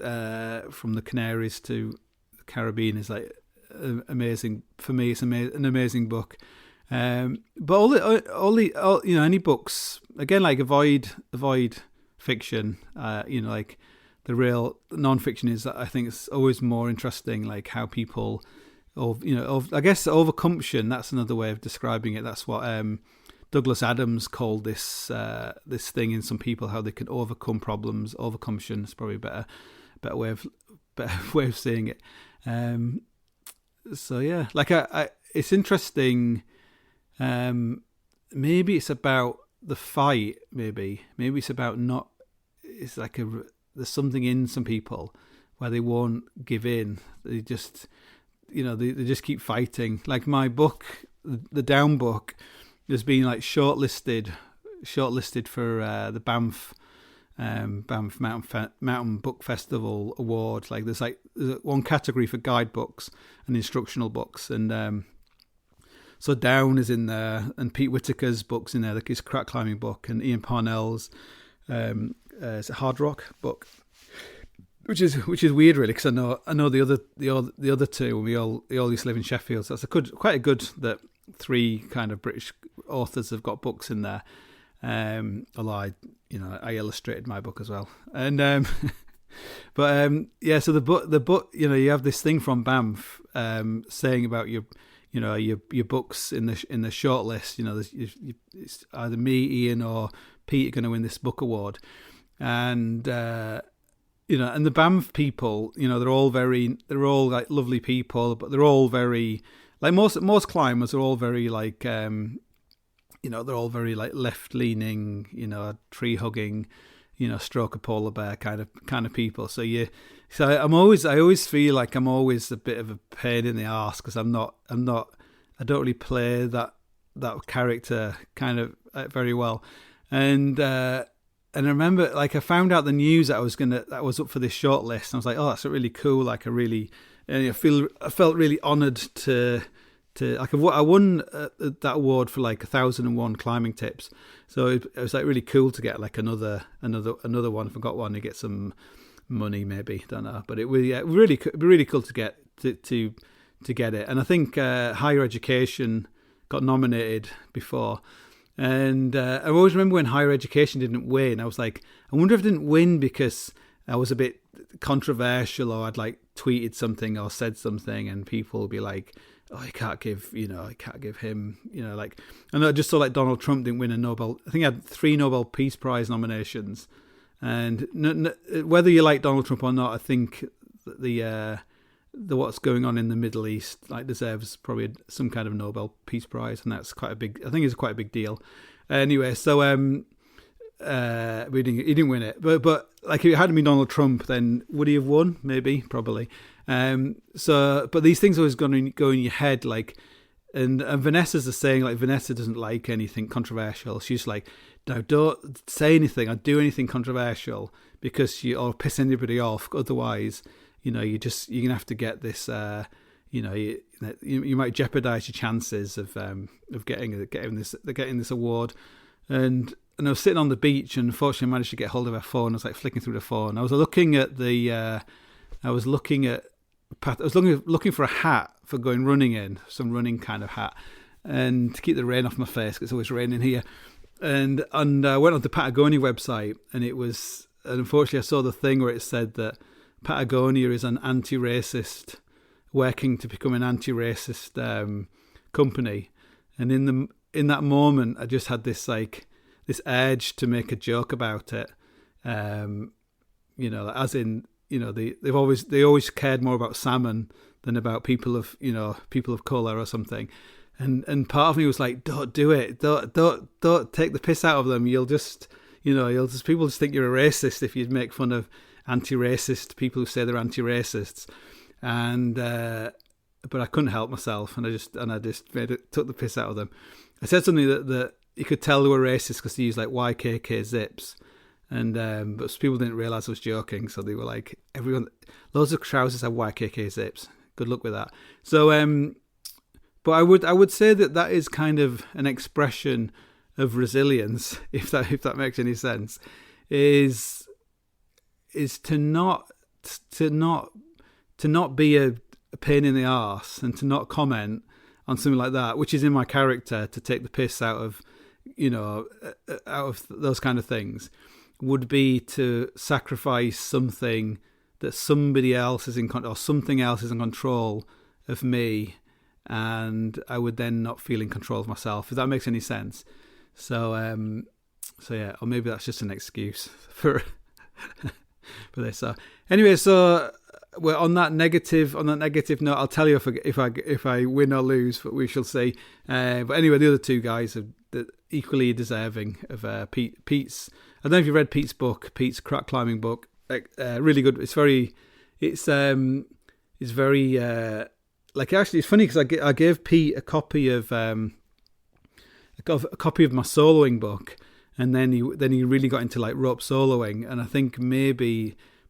from the Canaries to the Caribbean is like amazing. For me, it's an amazing book. But all any books, again, like avoid fiction. Like the real non-fiction is, I think it's always more interesting, like how people, I guess overconsumption, that's another way of describing it. That's what Douglas Adams called this thing in some people, how they can overcome problems. Overconsumption is probably a better way of saying it. So yeah, like it's interesting. Maybe it's about the fight. Maybe it's about not. It's like there's something in some people where they won't give in. They just, they just keep fighting. Like my book, the Down book, has been like shortlisted for the Banff Mountain Book Festival Award. Like there's one category for guidebooks and instructional books, and so Down is in there, and Pete Whitaker's book's in there, like his crack climbing book, and Ian Parnell's Hard Rock book. which is weird really, because I know the other two, and we all used to live in Sheffield, so that's quite a good that 3 kind of British authors have got books in there. Although I illustrated my book as well, and yeah. So the book, you have this thing from Banff saying about your books in the shortlist. It's either me, Ian, or Pete are going to win this book award, and and the Banff people, they're all like lovely people, but they're all very, like most climbers are all very like they're all very like left leaning, tree hugging, stroke a polar bear kind of people. So I always feel like I'm always a bit of a pain in the arse, because I don't really play that character kind of very well. And I remember, like, I found out the news that I was up for this shortlist, and I was like, oh, that's really cool. Like, I felt really honoured to like, I won that award for like 1,001 climbing tips. So it was like really cool to get like another one. If I got one, you get some money maybe, don't know. But it was really cool to get to get it. And I think higher education got nominated before. And I always remember when higher education didn't win, I was like, I wonder if it didn't win because I was a bit controversial, or I'd like tweeted something or said something, and people would be like, oh, I can't give him, like, and I just saw like Donald Trump didn't win a Nobel. I think he had 3 Nobel Peace Prize nominations, and whether you like Donald Trump or not, I think the what's going on in the Middle East like deserves probably some kind of Nobel Peace Prize, and that's quite a big. I think it's quite a big deal. Anyway, so he didn't win it, but like, if it hadn't been Donald Trump, then would he have won? Maybe, probably. But these things always go in your head, like, and Vanessa's the saying, like, Vanessa doesn't like anything controversial. She's like, no, don't say anything or do anything controversial, because or piss anybody off. Otherwise, you're gonna have to get this. You might jeopardize your chances of getting this award. And I was sitting on the beach, and unfortunately I managed to get hold of her phone. I was like flicking through the phone. I was looking for a hat for going running in, some running kind of hat, and to keep the rain off my face, because it's always raining here. And I went on the Patagonia website, and unfortunately I saw the thing where it said that Patagonia is an anti-racist, working to become an anti-racist company. And in that moment, I just had this urge to make a joke about it. As in, they always cared more about salmon than about people of colour or something. And part of me was like, don't do it. Don't take the piss out of them. People just think you're a racist if you make fun of anti-racist people who say they're anti-racists. And but I couldn't help myself, and I just took the piss out of them. I said something that you could tell they were racist because they used like YKK zips, and but people didn't realise I was joking, so they were like, loads of trousers have YKK zips. Good luck with that. So but I would say that is kind of an expression of resilience, if that makes any sense, is to not be a pain in the arse, and to not comment on something like that, which is in my character, to take the piss out of those kind of things, would be to sacrifice something that somebody else is in control, or something else is in control of me, and I would then not feel in control of myself, if that makes any sense. So yeah, or maybe that's just an excuse for for this. So anyway, so we're on that negative note. I'll tell you if I win or lose, but we shall see. But anyway, the other 2 guys are equally deserving of Pete's. I don't know if you read Pete's book, Pete's crack climbing book. Really good. It's very like, actually it's funny because I gave Pete a copy of my soloing book, and then he really got into like rope soloing, and I think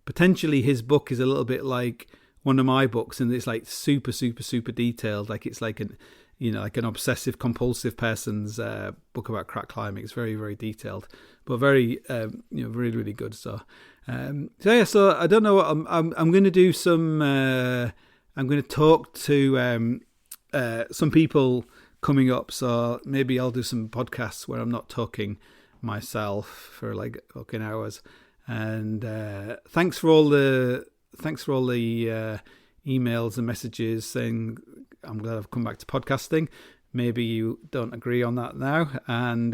potentially his book is a little bit like one of my books, and it's like super, super, super detailed. Like, it's like like an obsessive compulsive person's book about crack climbing. It's very, very detailed, but very really, really good. So so I don't know what I'm going to do. I'm going to talk to some people coming up. So maybe I'll do some podcasts where I'm not talking myself for like fucking hours. And thanks for all the emails and messages saying I'm glad I've come back to podcasting. Maybe you don't agree on that now, and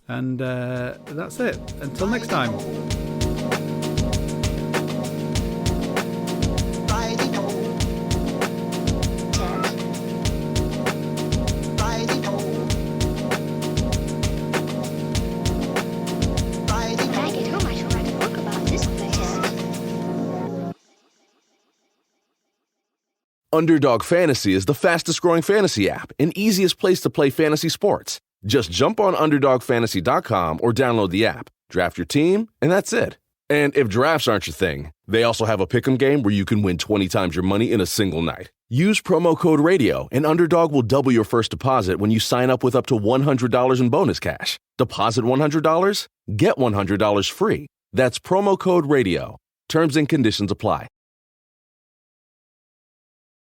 that's it. Until next time. Underdog Fantasy is the fastest-growing fantasy app and easiest place to play fantasy sports. Just jump on UnderdogFantasy.com or download the app, draft your team, and that's it. And if drafts aren't your thing, they also have a pick'em game where you can win 20 times your money in a single night. Use promo code RADIO, and Underdog will double your first deposit when you sign up with up to $100 in bonus cash. Deposit $100, get $100 free. That's promo code RADIO. Terms and conditions apply.